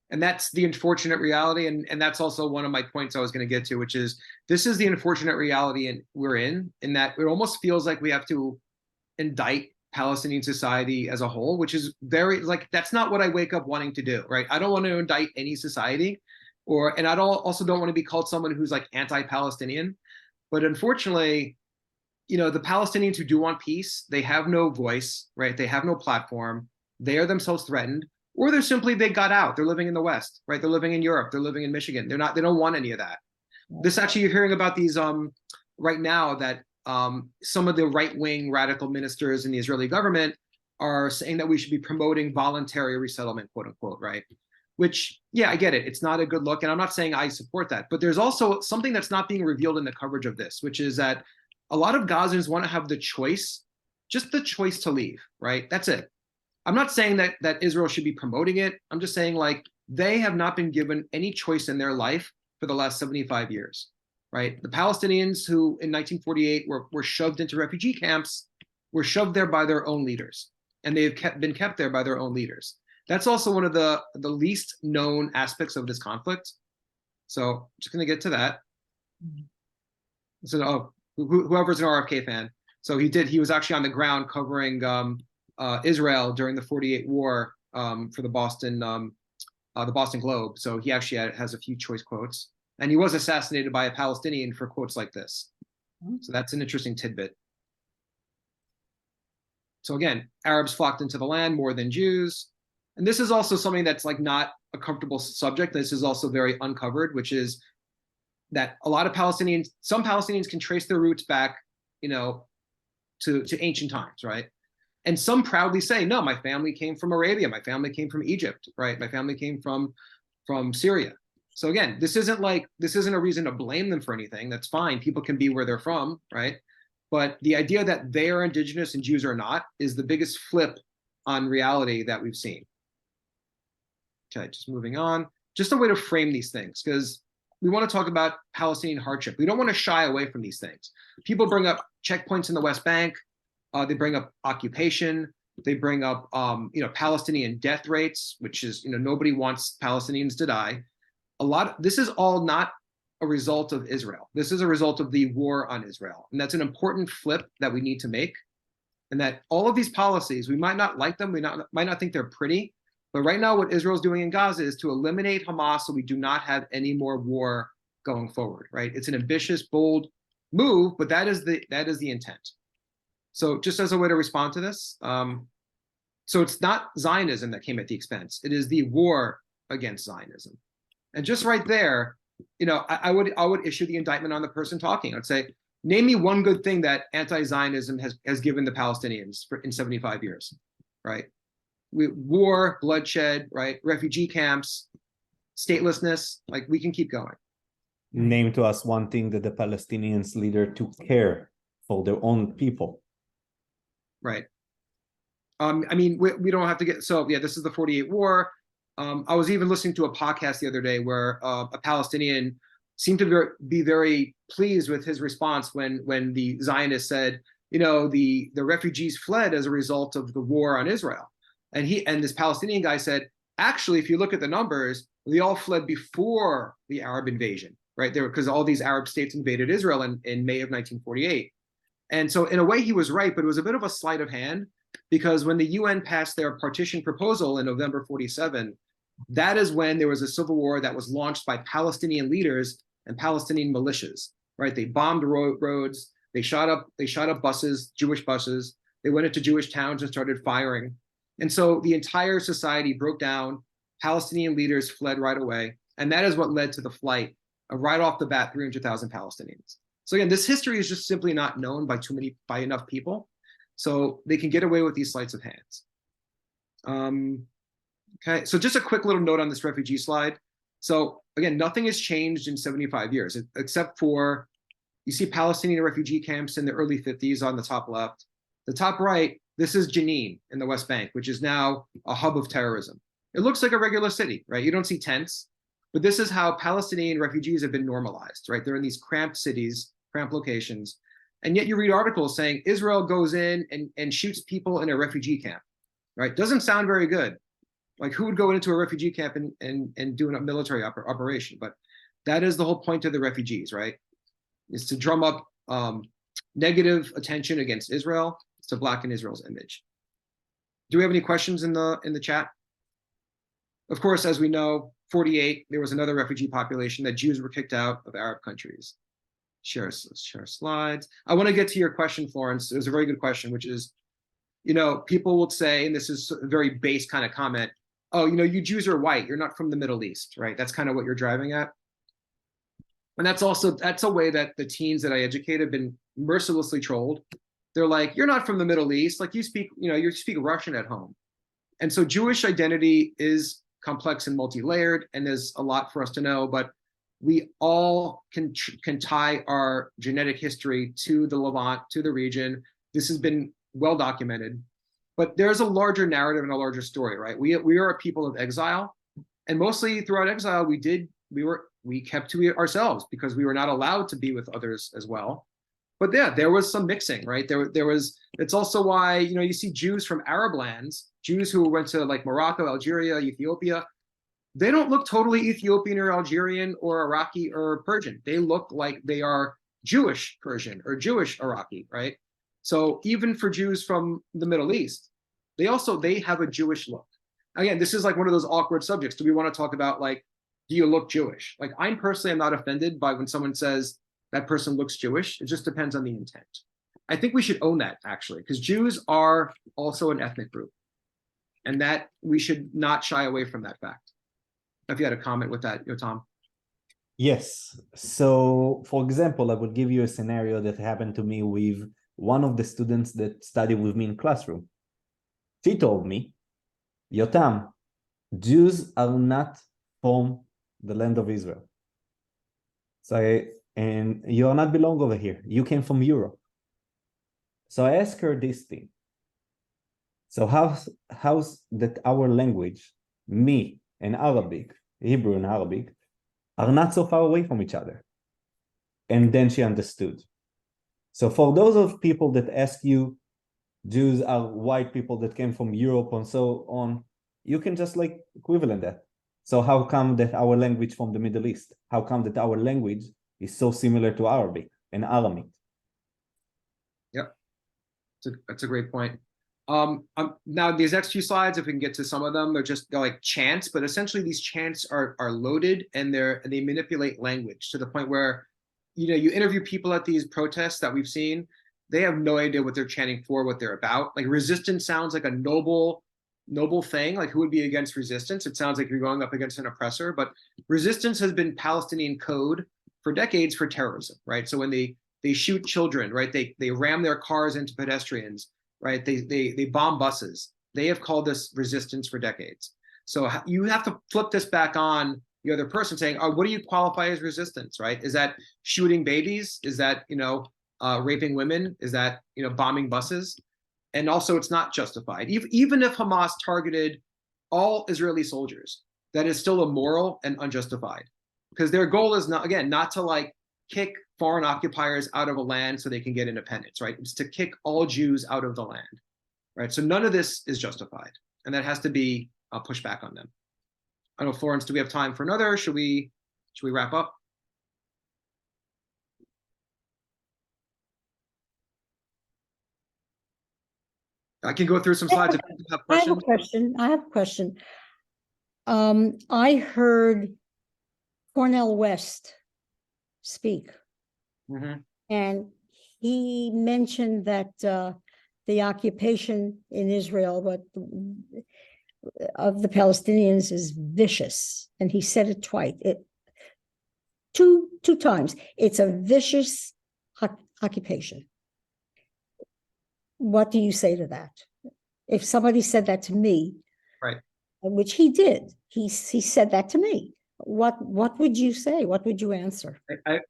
And that's the unfortunate reality. And that's also one of my points I was going to get to, which is this is the unfortunate reality we're in that it almost feels like we have to indict Palestinian society as a whole, which is very, that's not what I wake up wanting to do, right? I don't want to indict any society, and I also don't want to be called someone who's like anti-Palestinian. But unfortunately, the Palestinians who do want peace, they have no voice, right? They have no platform. They are themselves threatened, or they got out. They're living in the West, right? They're living in Europe. They're living in Michigan. They don't want any of that. This actually, you're hearing about these right now that some of the right-wing radical ministers in the Israeli government are saying that we should be promoting voluntary resettlement, quote unquote, right? Which, yeah, I get it. It's not a good look. And I'm not saying I support that, but there's also something that's not being revealed in the coverage of this, which is that a lot of Gazans want to have the choice, just the choice to leave, right? That's it. I'm not saying that Israel should be promoting it. I'm just saying they have not been given any choice in their life for the last 75 years, right? The Palestinians who in 1948 were shoved into refugee camps were shoved there by their own leaders, and they've been kept there by their own leaders. That's also one of the least known aspects of this conflict. So I'm just going to get to that. So whoever's an RFK fan. So he was actually on the ground covering Israel during the 48 war for the Boston Globe. So he actually has a few choice quotes, and he was assassinated by a Palestinian for quotes like this. So that's an interesting tidbit. So again, Arabs flocked into the land more than Jews. And this is also something that's not a comfortable subject. This is also very uncovered, which is that a lot of some Palestinians can trace their roots back, to ancient times, right? And some proudly say, no, my family came from Arabia. My family came from Egypt, right? My family came from Syria. So again, this isn't a reason to blame them for anything. That's fine. People can be where they're from, right? But the idea that they are indigenous and Jews are not is the biggest flip on reality that we've seen. Okay, just moving on. Just a way to frame these things, because we want to talk about Palestinian hardship. We don't want to shy away from these things. People bring up checkpoints in the West Bank. They bring up occupation. They bring up, Palestinian death rates, which is, nobody wants Palestinians to die. This is all not a result of Israel. This is a result of the war on Israel. And that's an important flip that we need to make. And that all of these policies, we might not like them, might not think they're pretty, but right now what Israel's doing in Gaza is to eliminate Hamas so we do not have any more war going forward, right? It's an ambitious, bold move, but that is the intent. So just as a way to respond to this, so it's not Zionism that came at the expense. It is the war against Zionism. And just right there, I would issue the indictment on the person talking. I'd say, name me one good thing that anti-Zionism has given the Palestinians in 75 years, right? War, bloodshed, right? Refugee camps, statelessness, like we can keep going. Name to us one thing that the Palestinians leader took care for their own people. Right. We don't have to get, so yeah, this is the 48 war. I was even listening to a podcast the other day where a Palestinian seemed to be very pleased with his response when the Zionists said, the refugees fled as a result of the war on Israel. And this Palestinian guy said, actually, if you look at the numbers, they all fled before the Arab invasion, right? Because all these Arab states invaded Israel in May of 1948. And so in a way he was right, but it was a bit of a sleight of hand, because when the UN passed their partition proposal in November 47, that is when there was a civil war that was launched by Palestinian leaders and Palestinian militias, right? They bombed roads, they shot up buses, Jewish buses, they went into Jewish towns and started firing. And so the entire society broke down, Palestinian leaders fled right away, and that is what led to the flight of right off the bat 300,000 Palestinians. So again, this history is just simply not known by enough people, so they can get away with these sleights of hands. Okay, so just a quick little note on this refugee slide. So again, nothing has changed in 75 years, except for, you see Palestinian refugee camps in the early 50s on the top left. The top right, this is Jenin in the West Bank, which is now a hub of terrorism. It looks like a regular city, right? You don't see tents, but this is how Palestinian refugees have been normalized, right? They're in these cramped cities, cramped locations. And yet you read articles saying Israel goes in and shoots people in a refugee camp, right? Doesn't sound very good. Like, who would go into a refugee camp and do a military operation? But that is the whole point of the refugees, right? Is to drum up negative attention against Israel, to blacken Israel's image. Do we have any questions in the chat? Of course, as we know, 48, there was another refugee population that Jews were kicked out of Arab countries. Share slides. I want to get to your question, Florence. It was a very good question, which is, people will say, and this is a very base kind of comment, oh, you Jews are white, you're not from the Middle East, right? That's kind of what you're driving at. And that's a way that the teens that I educate have been mercilessly trolled. They're like, you're not from the Middle East, like you speak Russian at home. And so Jewish identity is complex and multi-layered, and there's a lot for us to know, but we all can tie our genetic history to the Levant, to the region. This has been well documented, but there's a larger narrative and a larger story, right? We are a people of exile, and mostly throughout exile, we kept to ourselves because we were not allowed to be with others as well. But yeah, there was some mixing, right? It's also why, you see Jews from Arab lands, Jews who went to like Morocco, Algeria, Ethiopia, they don't look totally Ethiopian or Algerian or Iraqi or Persian. They look like they are Jewish Persian or Jewish Iraqi, right? So even for Jews from the Middle East, they have a Jewish look. Again, this is like one of those awkward subjects. Do we want to talk about, like, do you look Jewish? Like, I'm not offended by when someone says that person looks Jewish. It just depends on the intent. I think we should own that, actually, because Jews are also an ethnic group, and that we should not shy away from that fact. If you had a comment with that, Tom. Yes. So, for example, I would give you a scenario that happened to me with one of the students that studied with me in classroom. She told me, Yotam, Jews are not from the land of Israel. And you are not belong over here. You came from Europe. So I asked her this thing. So how's that our language, me and Arabic, Hebrew and Arabic, are not so far away from each other. And then she understood. So for those of people that ask you, Jews are white people that came from Europe and so on, you can just like equivalent that. So how come that our language from the Middle East? How come that our language is so similar to Arabic and Aramaic? Yep, that's a great point. Now these next few slides, if we can get to some of them, they're like chants, but essentially these chants are loaded and they manipulate language to the point where, you know, you interview people at these protests that we've seen, they have no idea what they're chanting for, what they're about. Like resistance sounds like a noble thing. Like who would be against resistance? It sounds like you're going up against an oppressor, but resistance has been Palestinian code for decades for terrorism, right? So when they shoot children, right? They ram their cars into pedestrians, right? They bomb buses. They have called this resistance for decades. So you have to flip this back on the other person saying, oh, what do you qualify as resistance, right? Is that shooting babies? Is that, you know, raping women? Is that, you know, bombing buses? And also it's not justified. Even if Hamas targeted all Israeli soldiers, that is still immoral and unjustified. Because their goal is not, again, not to like kick foreign occupiers out of a land so they can get independence, right? It's to kick all Jews out of the land, right? So none of this is justified. And that has to be pushed back on them. I don't know, Florence, do we have time for another? Should we wrap up? I can go through some slides if you have questions. I have a question. I heard Cornel West speak, and he mentioned that the occupation in Israel, of the Palestinians is vicious, and he said it twice, two times. It's a vicious occupation. What do you say to that? If somebody said that to me, right, which he did, he said that to me. What would you say? What would you answer?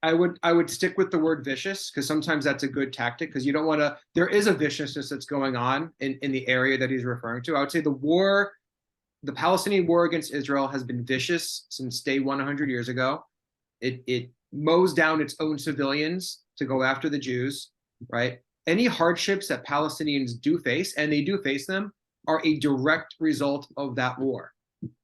I would stick with the word vicious, because sometimes that's a good tactic, because you don't want to, there is a viciousness that's going on in the area that he's referring to. I would say the Palestinian war against Israel has been vicious since day 100 years ago. It mows down its own civilians to go after the Jews, right? Any hardships that Palestinians do face, and they do face them, are a direct result of that war.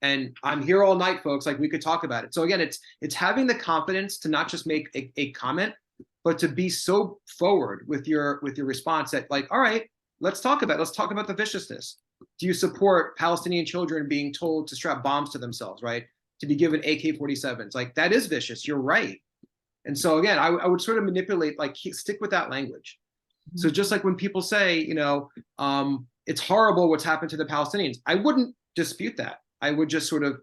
And I'm here all night, folks, like we could talk about it. So again, it's having the confidence to not just make a comment, but to be so forward with your response that like, all right, let's talk about the viciousness. Do you support Palestinian children being told to strap bombs to themselves, right? To be given AK-47s? Like, that is vicious. You're right. And so again, I would sort of manipulate, like, stick with that language. So just like when people say, you know, it's horrible what's happened to the Palestinians, I wouldn't dispute that. I would just sort of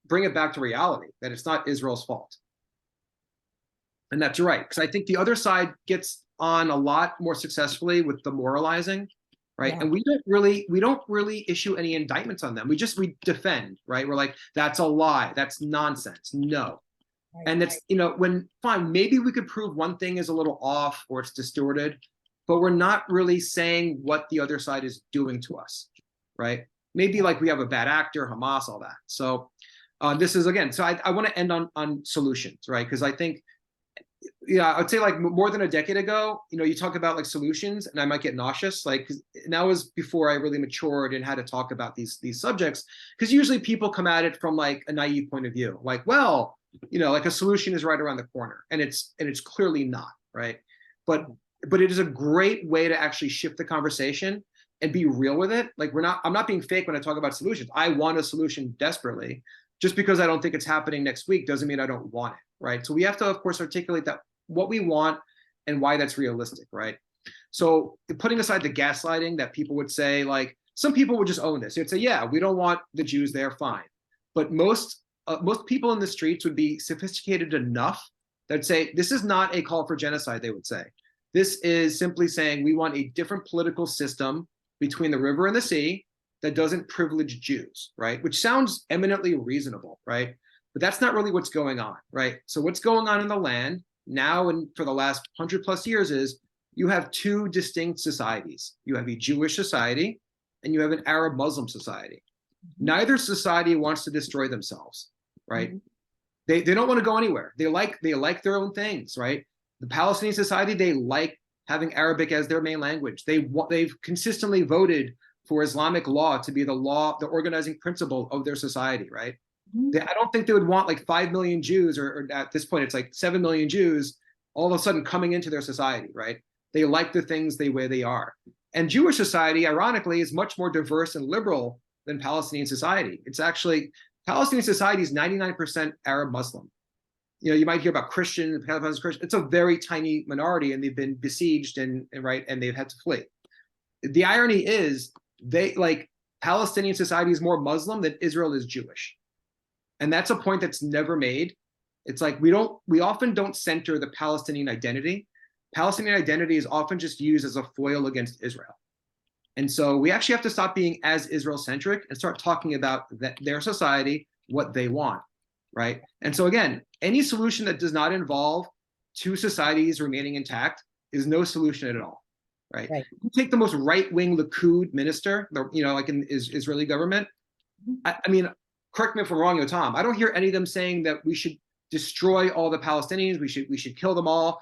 bring it back to reality, that it's not Israel's fault. And that's right, because I think the other side gets on a lot more successfully with the moralizing, right? Yeah. And we don't really issue any indictments on them. We defend, right? We're like, that's a lie, that's nonsense. No. Right, and it's, you know, fine, maybe we could prove one thing is a little off or it's distorted, but we're not really saying what the other side is doing to us, right? Maybe like we have a bad actor, Hamas, all that. So this is, again, so I want to end on solutions, right? Because I think, yeah, I would say like more than a decade ago, you know, you talk about like solutions and I might get nauseous, like, and that was before I really matured and had to talk about these subjects. Because usually people come at it from like a naive point of view, like, well, you know, like a solution is right around the corner, and it's clearly not, right? But it is a great way to actually shift the conversation and be real with it. Like, I'm not being fake when I talk about solutions. I want a solution desperately. Just because I don't think it's happening next week doesn't mean I don't want it, right? So we have to, of course, articulate that what we want and why that's realistic, right? So putting aside the gaslighting that people would say, like, some people would just own this. They'd say, yeah, we don't want the Jews there, fine. But most people in the streets would be sophisticated enough that say, this is not a call for genocide, they would say. This is simply saying we want a different political system between the river and the sea that doesn't privilege Jews, right? Which sounds eminently reasonable, right? But that's not really what's going on, right? So what's going on in the land now and for the last 100+ years is you have two distinct societies. You have a Jewish society and you have an Arab Muslim society. Neither society wants to destroy themselves, right? They don't want to go anywhere. They like their own things, right? The Palestinian society, they like having Arabic as their main language. They've consistently voted for Islamic law to be the organizing principle of their society, right? I don't think they would want like 5 million Jews, or at this point it's like 7 million Jews all of a sudden coming into their society, right? They like the things the way they are. And Jewish society, ironically, is much more diverse and liberal than Palestinian society. It's actually, Palestinian society is 99% Arab Muslim. You know, you might hear about Christian. It's a very tiny minority, and they've been besieged and they've had to flee. The irony is Palestinian society is more Muslim than Israel is Jewish. And that's a point that's never made. It's like we often don't center the Palestinian identity. Palestinian identity is often just used as a foil against Israel. And so we actually have to stop being as Israel-centric and start talking about their society, what they want, right? And so again, any solution that does not involve two societies remaining intact is no solution at all, right? You take the most right-wing Likud minister, like in Israeli government. I mean, correct me if I'm wrong, Tom. I don't hear any of them saying that we should destroy all the Palestinians. We should kill them all.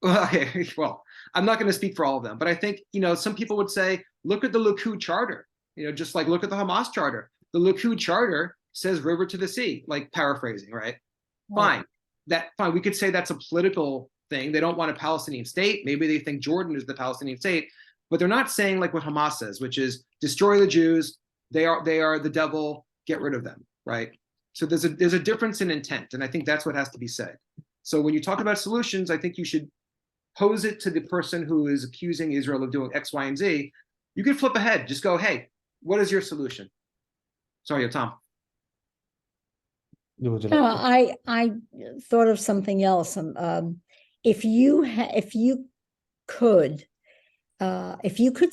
Okay, well, I'm not going to speak for all of them, but I think, some people would say, look at the Likud charter, just like look at the Hamas charter. The Likud charter says river to the sea, like paraphrasing, right? Fine. We could say that's a political thing. They don't want a Palestinian state. Maybe they think Jordan is the Palestinian state, but they're not saying like what Hamas says, which is destroy the Jews. They are the devil. Get rid of them, right? So there's a difference in intent, and I think that's what has to be said. So when you talk about solutions, I think you should pose it to the person who is accusing Israel of doing X, Y, and Z. You can flip ahead. Just go, hey, what is your solution? Sorry, Tom. No, I thought of something else. If you could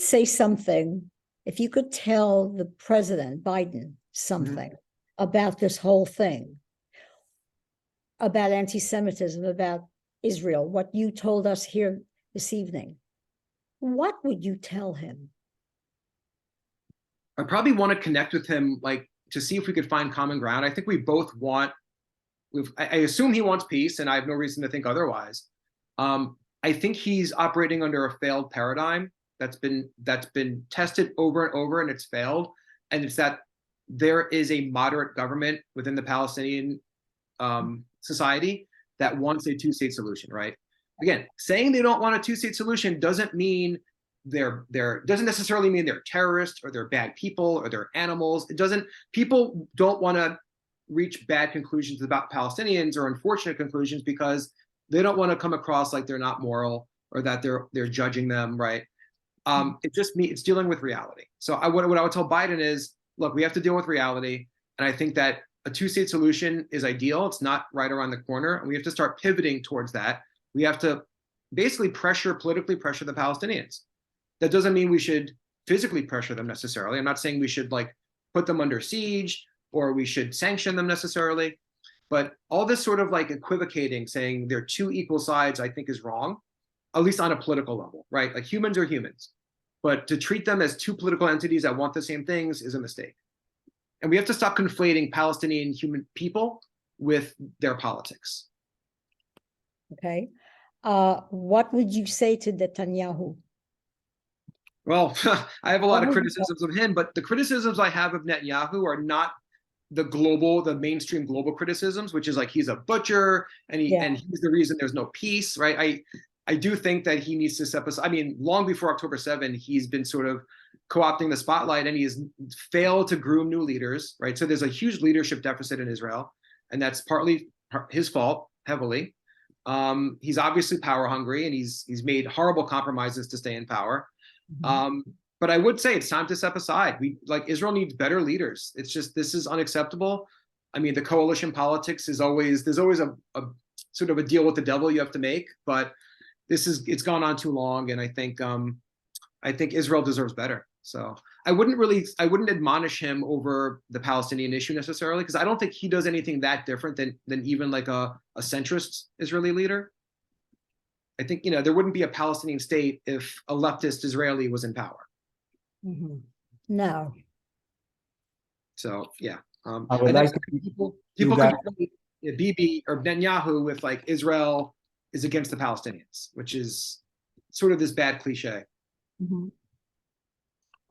say something, if you could tell the president Biden something about this whole thing, about anti-Semitism, about Israel, what you told us here this evening, what would you tell him? I probably want to connect with him, to see if we could find common ground. I think we both want, I assume he wants peace, and I have no reason to think otherwise. I think he's operating under a failed paradigm that's been tested over and over, and it's failed. And it's that there is a moderate government within the Palestinian society that wants a two-state solution, right? Again, saying they don't want a two-state solution doesn't mean doesn't necessarily mean they're terrorists or they're bad people or they're animals. People don't want to reach bad conclusions about Palestinians or unfortunate conclusions because they don't want to come across like they're not moral or that they're judging them, right? It's dealing with reality. So what I would tell Biden is, look, we have to deal with reality. And I think that a two-state solution is ideal. It's not right around the corner. And we have to start pivoting towards that. We have to basically politically pressure the Palestinians. That doesn't mean we should physically pressure them necessarily. I'm not saying we should put them under siege or we should sanction them necessarily. But all this sort of equivocating, saying they're two equal sides, I think is wrong, at least on a political level, right? Like humans are humans. But to treat them as two political entities that want the same things is a mistake. And we have to stop conflating Palestinian human people with their politics. Okay. What would you say to Netanyahu? Well, I have a lot of criticisms of him, but the criticisms I have of Netanyahu are not the mainstream global criticisms, which is he's a butcher and he's the reason there's no peace, right? I do think that he needs to step aside. I mean, long before October 7, he's been sort of co-opting the spotlight and he has failed to groom new leaders, right? So there's a huge leadership deficit in Israel, and that's partly his fault, heavily. He's obviously power hungry and he's made horrible compromises to stay in power. But I would say it's time to step aside. Israel needs better leaders. It's just, this is unacceptable. I mean, the coalition politics there's always a sort of a deal with the devil you have to make, but it's gone on too long. And I think Israel deserves better. So I wouldn't admonish him over the Palestinian issue necessarily, because I don't think he does anything that different than even a centrist Israeli leader. I think, there wouldn't be a Palestinian state if a leftist Israeli was in power. No. So, yeah. I would like to people can Bibi or Netanyahu with like Israel is against the Palestinians, which is sort of this bad cliche. Mhm.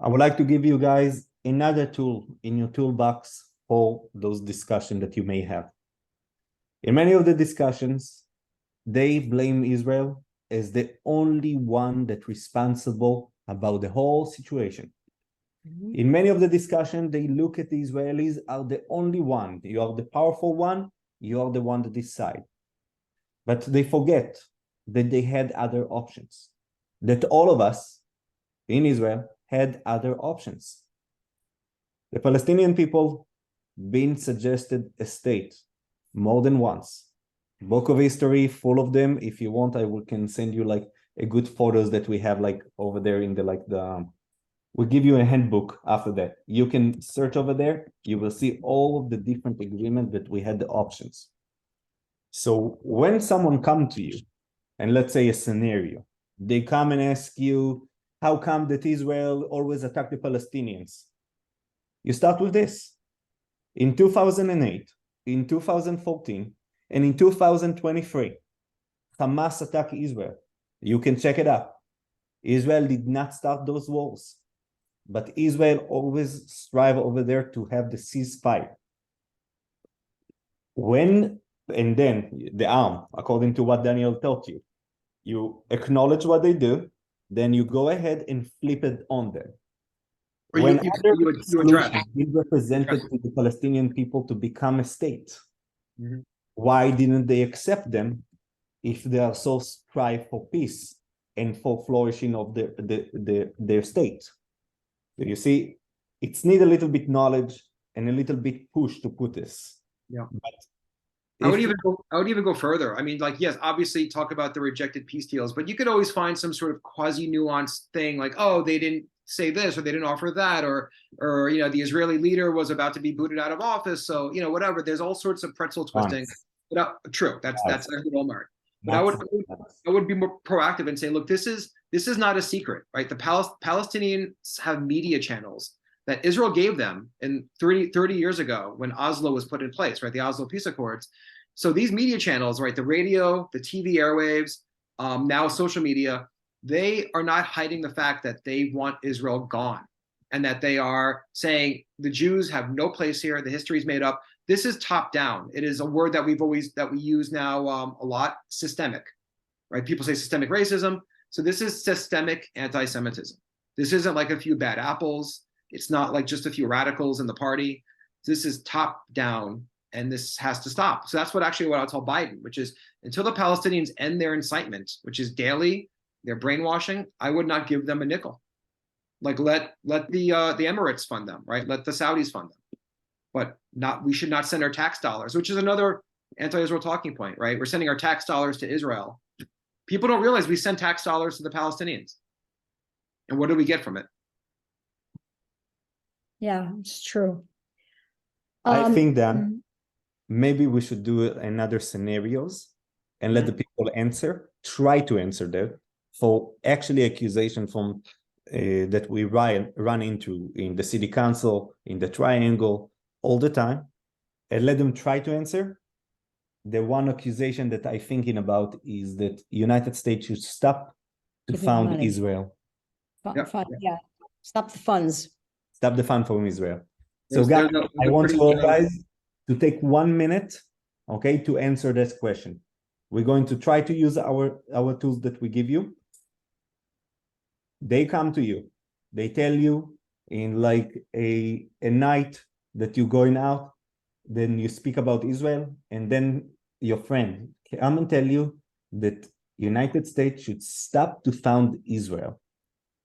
I would like to give you guys another tool in your toolbox for those discussions that you may have. In many of the discussions, they blame Israel as the only one that's responsible about the whole situation. Mhm. In many of the discussions, they look at the Israelis are the only one. You are the powerful one. You are the one that decide. But they forget that they had other options. That all of us in Israel had other options. The Palestinian people been suggested a state more than once. Book of history, full of them. If you want, can send you like a good photos that we have like over there in the we'll give you a handbook after that. You can search over there. You will see all of the different agreements that we had the options. So when someone come to you, and let's say a scenario, they come and ask you, how come that Israel always attack the Palestinians? You start with this. In 2008, in 2014, and in 2023, Hamas attacked Israel. You can check it out. Israel did not start those wars, but Israel always strive over there to have the ceasefire. And then the arm, according to what Daniel taught you, you acknowledge what they do, then you go ahead and flip it on them. Or When you other address. solution is represented to the Palestinian people to become a state, Mhm. why didn't they accept them if they are so strive for peace and for flourishing of their state? So you see, it's need a little bit knowledge and a little bit push to put this. Yeah. But I would even go further. I mean, like, yes, obviously talk about the rejected peace deals, but you could always find some sort of quasi-nuanced thing like, oh, they didn't say this or they didn't offer that, or the Israeli leader was about to be booted out of office, so whatever. There's all sorts of pretzel twisting. But true, that's actually Walmart. But I would be more proactive and say, look, this is not a secret, right? The Palestinians have media channels that Israel gave them in 30 years ago when Oslo was put in place, right? The Oslo Peace Accords. So these media channels, right? The radio, the TV airwaves, now social media, they are not hiding the fact that they want Israel gone and that they are saying the Jews have no place here. The history is made up. This is top down. It is a word that we use now a lot, systemic, right? People say systemic racism. So this is systemic anti-Semitism. This isn't like a few bad apples. It's not like just a few radicals in the party. This is top down, and this has to stop. So that's what I'll tell Biden, which is until the Palestinians end their incitement, which is daily, their brainwashing, I would not give them a nickel. Like let the Emirates fund them, right? Let the Saudis fund them, but we should not send our tax dollars, which is another anti-Israel talking point, right? We're sending our tax dollars to Israel. People don't realize we send tax dollars to the Palestinians, and what do we get from it? Yeah, it's true. I think that mhm. maybe we should do another scenarios and let the people answer, try to answer that for actually accusation from that we run into in the city council, in the triangle all the time, and let them try to answer. The one accusation that I'm thinking about is that United States should stop to Giving fund money. Israel. Yeah, stop the funds. Stop the fund from Israel. So There's guys, I want you all guys to take 1 minute, okay, to answer this question. We're going to try to use our tools that we give you. They come to you. They tell you in like a night that you're going out, then you speak about Israel, and then your friend come and tell you that United States should stop to fund Israel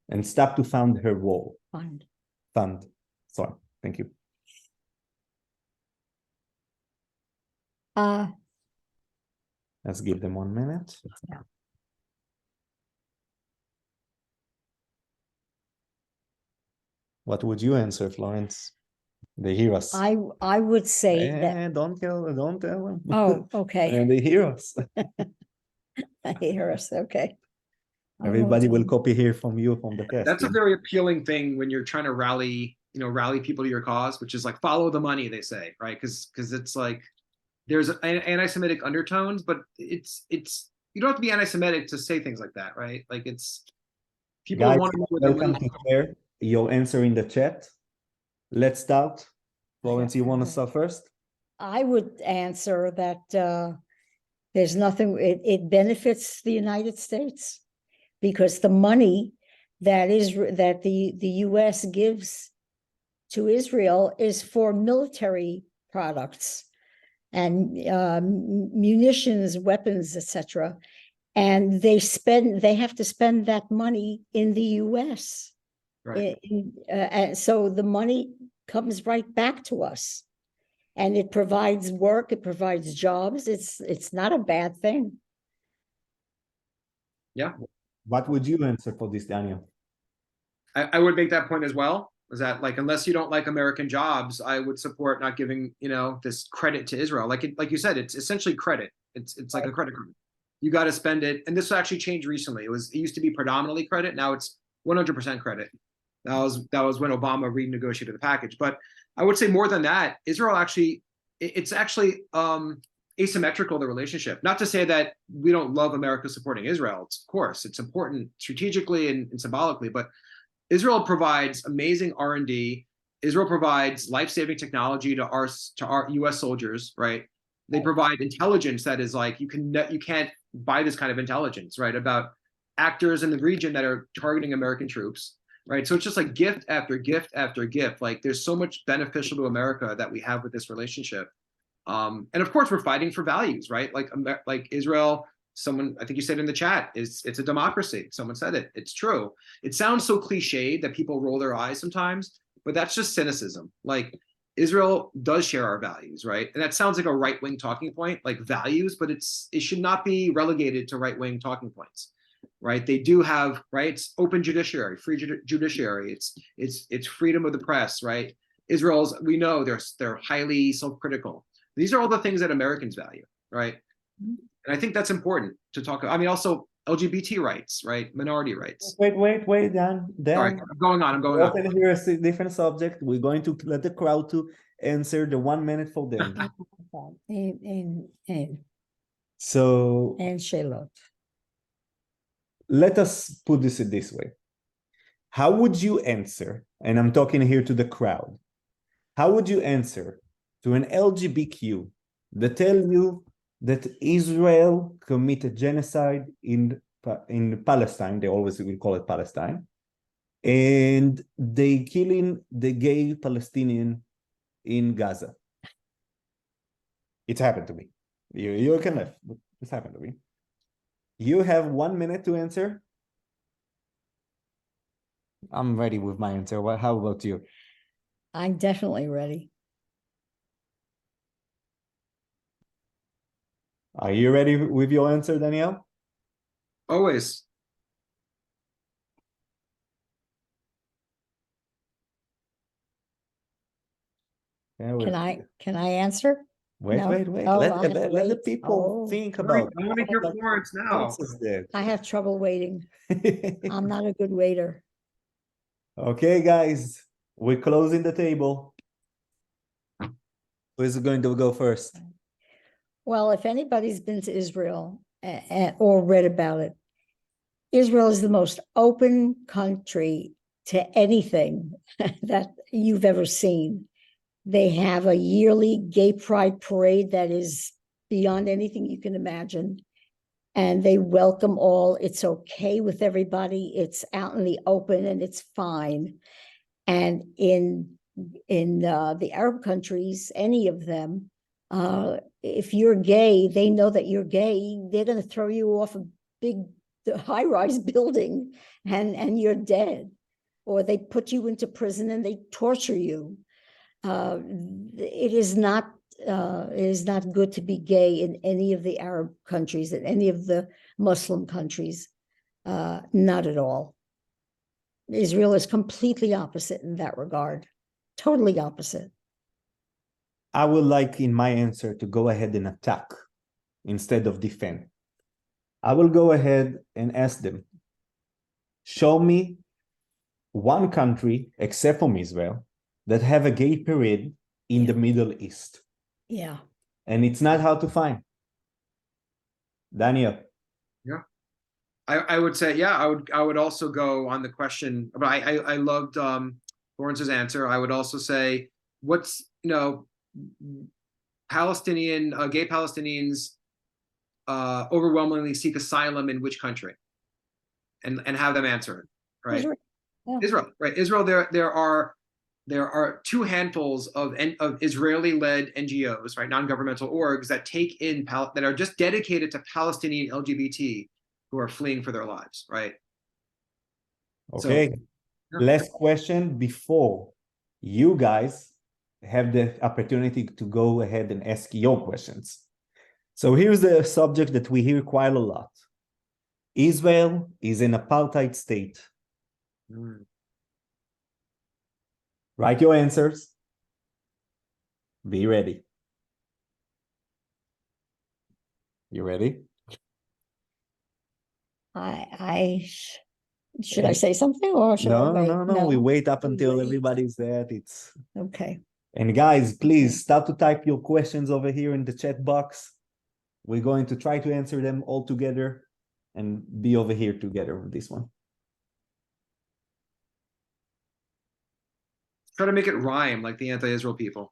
and stop to fund her wall. Fund. Sorry. Thank you. Let's give them 1 minute. Yeah. What would you answer, Florence? They hear us. I would say that. Don't tell them. Oh, okay. And they hear us. I hear us. Okay. Everybody will copy here from you from the test. That's a very appealing thing when you're trying to rally people to your cause, which is like follow the money, they say, right? Because it's like there's anti-Semitic undertones, but it's you don't have to be anti-Semitic to say things like that, right? Like it's people Guys, want to know where their welcome money to share your answer in the chat. Let's start. Florence, you want to start first? I would answer that there's nothing, it benefits the United States because the money that the US gives to Israel is for military products and munitions, weapons, etc. And they have to spend that money in the US. Right. And so the money comes right back to us. And it provides work, it provides jobs. It's not a bad thing. Yeah. What would you answer for this, Daniel? I would make that point as well. Is that like unless you don't like American jobs, I would support not giving, this credit to Israel. Like you said, it's essentially credit. It's like a credit card. You got to spend it. And this actually changed recently. It used to be predominantly credit. Now it's 100% credit. That was when Obama renegotiated the package. But I would say more than that, Israel it's actually asymmetrical, the relationship. Not to say that we don't love America supporting Israel. Of course, it's important strategically and symbolically, but Israel provides amazing R&D. Israel provides life-saving technology to our U.S. soldiers, right? They provide intelligence that is like you can't buy this kind of intelligence, right? About actors in the region that are targeting American troops, right? So it's just like gift after gift after gift. Like there's so much beneficial to America that we have with this relationship. And of course, we're fighting for values, right? Like Israel. Someone, I think you said in the chat, it's a democracy. Someone said it. It's true. It sounds so cliched that people roll their eyes sometimes, but that's just cynicism. Like Israel does share our values, right? And that sounds like a right-wing talking point, like values, but it should not be relegated to right-wing talking points, right? They do have, right? It's open judiciary, free judiciary. It's freedom of the press, right? We know they're highly self-critical. These are all the things that Americans value, right? And I think that's important to talk about. I mean, also LGBT rights, right? Minority rights. Wait, Dan. Sorry, I'm going on. Open here is a different subject. We're going to let the crowd to answer the 1 minute for them. So And Shalot. let us put this way. How would you answer, and I'm talking here to the crowd, how would you answer to an LGBTQ that tell you that Israel committed genocide in Palestine? They always will call it Palestine. And they killing the gay Palestinian in Gaza. It's happened to me. You can laugh, but it's happened to me. You have 1 minute to answer. I'm ready with my answer. How about you? I'm definitely ready. Are you ready with your answer, Danielle? Always. Can I answer? Wait. No? Let the people think about I want to hear Florence now. I have trouble waiting. I'm not a good waiter. Okay, guys, we're closing the table. Who's going to go first? Well, if anybody's been to Israel or read about it, Israel is the most open country to anything that you've ever seen. They have a yearly gay pride parade that is beyond anything you can imagine. And they welcome all. It's okay with everybody. It's out in the open and it's fine. And in the Arab countries, any of them, if you're gay, they know that you're gay. They're going to throw you off a big high-rise building and you're dead. Or they put you into prison and they torture you. It is not good to be gay in any of the Arab countries, in any of the Muslim countries. Not at all. Israel is completely opposite in that regard. Totally opposite. I would like in my answer to go ahead and attack instead of defend. I will go ahead and ask them, show me one country, except from Israel, that have a gay parade in the Middle East. Yeah. and it's not hard to find. Daniel. I would say, yeah, I would also go on the question, but I loved Lawrence's answer. I would also say, what's, Palestinian, gay Palestinians overwhelmingly seek asylum in which country? And have them answer it, right? Israel. Yeah. Israel, right? Israel, there are two handfuls of Israeli-led NGOs, right, non-governmental orgs that take in that are just dedicated to Palestinian LGBT who are fleeing for their lives, right? Okay. So, yeah. Last question before you guys have the opportunity to go ahead and ask your questions. So here's a subject that we hear quite a lot. Israel is an apartheid state. Write your answers. Be ready. You ready? Should I say something or should I wait? No. We wait up We until wait. everybody's there. It's Okay. and guys, please start to type your questions over here in the chat box. We're going to try to answer them all together and be over here together with this one. Try to make it rhyme like the anti-Israel people.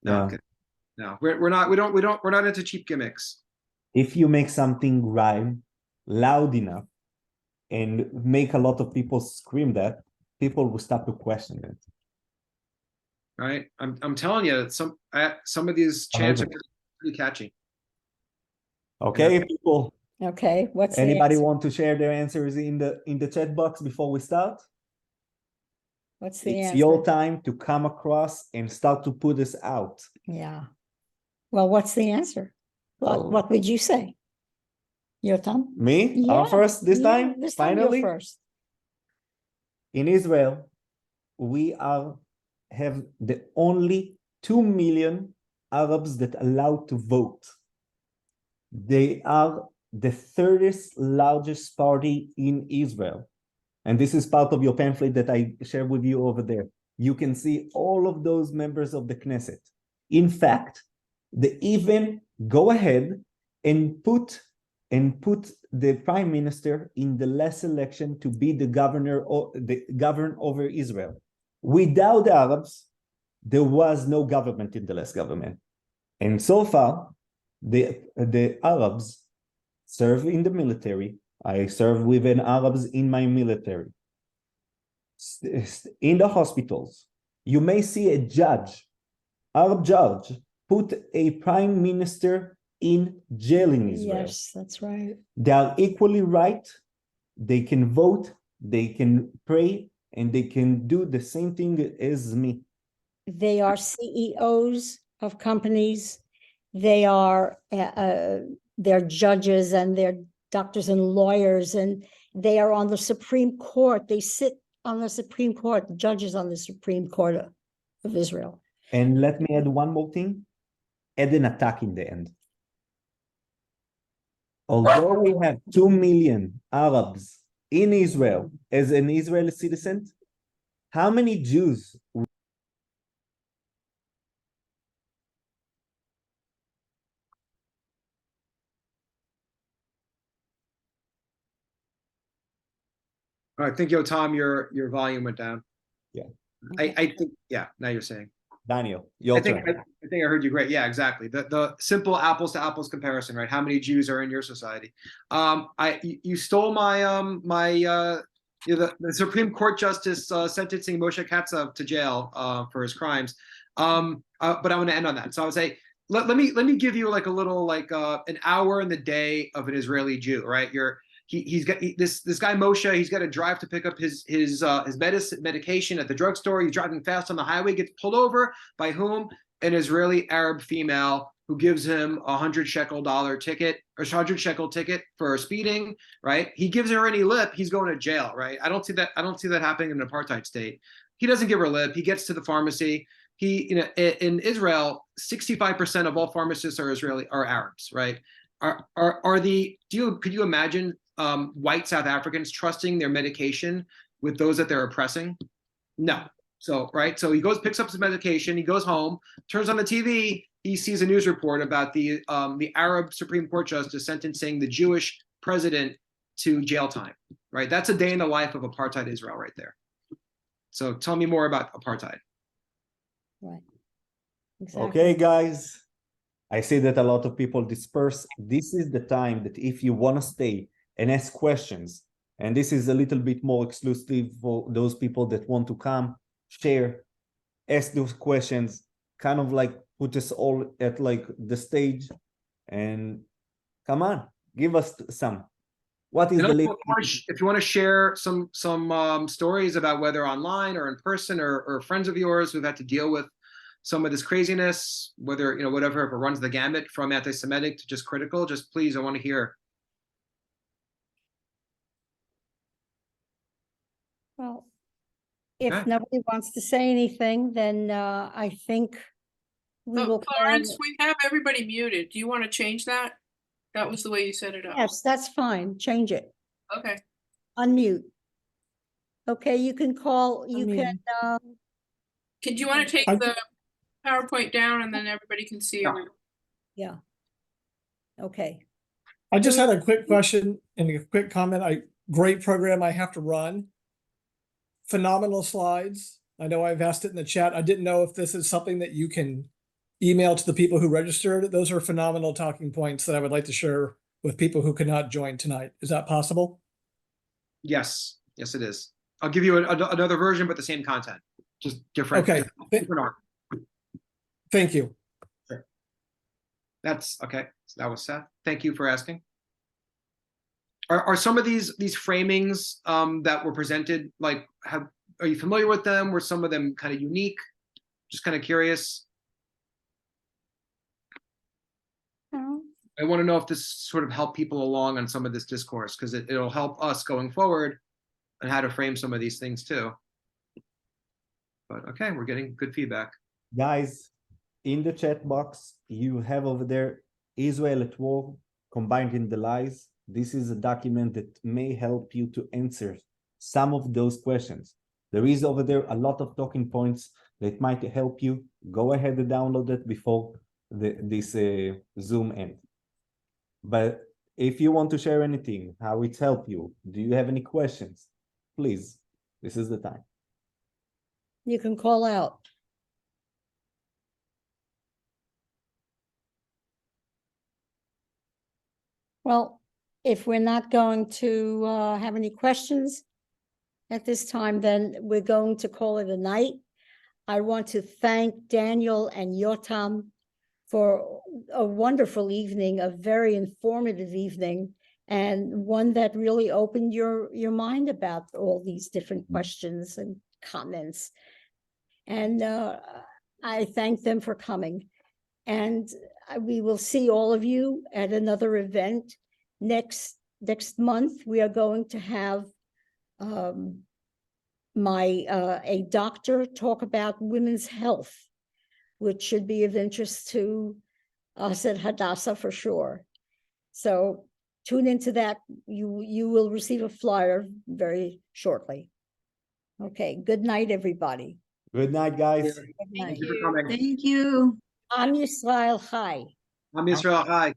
Yeah. No, we're not into cheap gimmicks. If you make something rhyme loud enough and make a lot of people scream that, people will start to question it. Right? I'm telling you, some of these chants are pretty catchy. Okay, Yeah. people. Okay. What's Anybody the answer? want to share their answers in the chat box before we start? What's the It's answer? your time to come across and start to put this out. Yeah. Well, what's the answer? What would you say? Your time? Me? Yeah, I'm first this time? This time Finally? you're first. In Israel, we have the only 2 million Arabs that are allowed to vote. They are the third largest party in Israel. And this is part of your pamphlet that I share with you over there. You can see all of those members of the Knesset. In fact, they even go ahead and put the prime minister in the last election to be the governor or the govern over Israel. Without the Arabs, there was no government in the last government. And so far, the Arabs serve in the military. I serve with an Arabs in my military. In the hospitals, you may see a judge, Arab judge, put a prime minister in jail in Israel. Yes, that's right. They are equally right. They can vote, they can pray, and they can do the same thing as me. They are CEOs of companies. They are they're judges and they're doctors and lawyers, and they are on the Supreme Court. They sit on the Supreme Court, judges on the Supreme Court of Israel. And let me add one more thing, add an attack in the end. Although we have 2 million Arabs in Israel as an Israeli citizen, how many Jews? I think, Tom, your volume went down. Yeah. I think, yeah, now you're saying. Daniel, your turn. I think I heard you great. Yeah, exactly. The simple apples to apples comparison, right? How many Jews are in your society? You stole my the Supreme Court Justice sentencing Moshe Katsav to jail for his crimes. But I'm going to end on that. So I would say, let me give you like a little an hour in the day of an Israeli Jew, right? He's got this guy Moshe. He's got to drive to pick up his medication at the drugstore. He's driving fast on the highway. Gets pulled over by whom? An Israeli Arab female who gives him $100 shekel ticket or $100 shekel ticket for speeding. Right? He gives her any lip, he's going to jail. Right? I don't see that happening in an apartheid state. He doesn't give her lip. He gets to the pharmacy. In Israel, 65% of all pharmacists are Arabs. Right? Could you imagine white South Africans trusting their medication with those that they're oppressing? No. So he picks up his medication, he goes home, turns on the TV, he sees a news report about the Arab Supreme Court justice sentencing the Jewish president to jail time, right? That's a day in the life of apartheid Israel right there. So tell me more about apartheid. Right. Exactly. Okay, guys. I see that a lot of people disperse. This is the time that if you want to stay and ask questions, and this is a little bit more exclusive for those people that want to come, share, ask those questions, kind of like put us all at like the stage, and come on, give us some. What is And the also, if you want to share some stories about whether online or in person or friends of yours who've had to deal with some of this craziness, whether, you know, whatever, if it runs the gamut from anti-Semitic to just critical, just please, I want to hear. Well, if Okay. nobody wants to say anything, then I think we Oh, will. call Florence, it- we have everybody muted. Do you want to change that? That was the way you set it up. Yes, that's fine. Change it. Okay. Unmute. Okay, you can call, you can, Do you want to take the PowerPoint down and then everybody can see Yeah. everything? yeah. Okay, I just had a quick question and a quick comment. Great program I have to run. Phenomenal slides. I know I've asked it in the chat. I didn't know if this is something that you can email to the people who registered. Those are phenomenal talking points that I would like to share with people who could not join tonight. Is that possible? Yes, yes, it is. I'll give you another version, but the same content, just different. Okay. Different art. Thank you. That's okay. So that was Seth. Thank you for asking. Are some of these framings that were presented, like, are you familiar with them? Were some of them kind of unique? Just kind of curious. I want to know if this sort of helped people along on some of this discourse, because it'll help us going forward and how to frame some of these things too. But okay, we're getting good feedback. Guys, in the chat box, you have over there Israel at War, Combining the Lies. This is a document that may help you to answer some of those questions. There is over there a lot of talking points that might help you. Go ahead and download it before this Zoom ends. But if you want to share anything, how it's helped you, do you have any questions? Please, this is the time. you can call out. Well, if we're not going to have any questions at this time, then we're going to call it a night. I want to thank Daniel and Yotam for a wonderful evening, a very informative evening, and one that really opened your mind about all these different questions and comments. And I thank them for coming. And we will see all of you at another event next month. We are going to have a doctor talk about women's health, which should be of interest to us at Hadassah for sure. So tune into that. You will receive a flyer very shortly. Okay, good night, everybody. Good night, guys. Good Thank night. Thank you for you. coming. Thank you. Am Yisrael Chai. I'm Israel. Hi.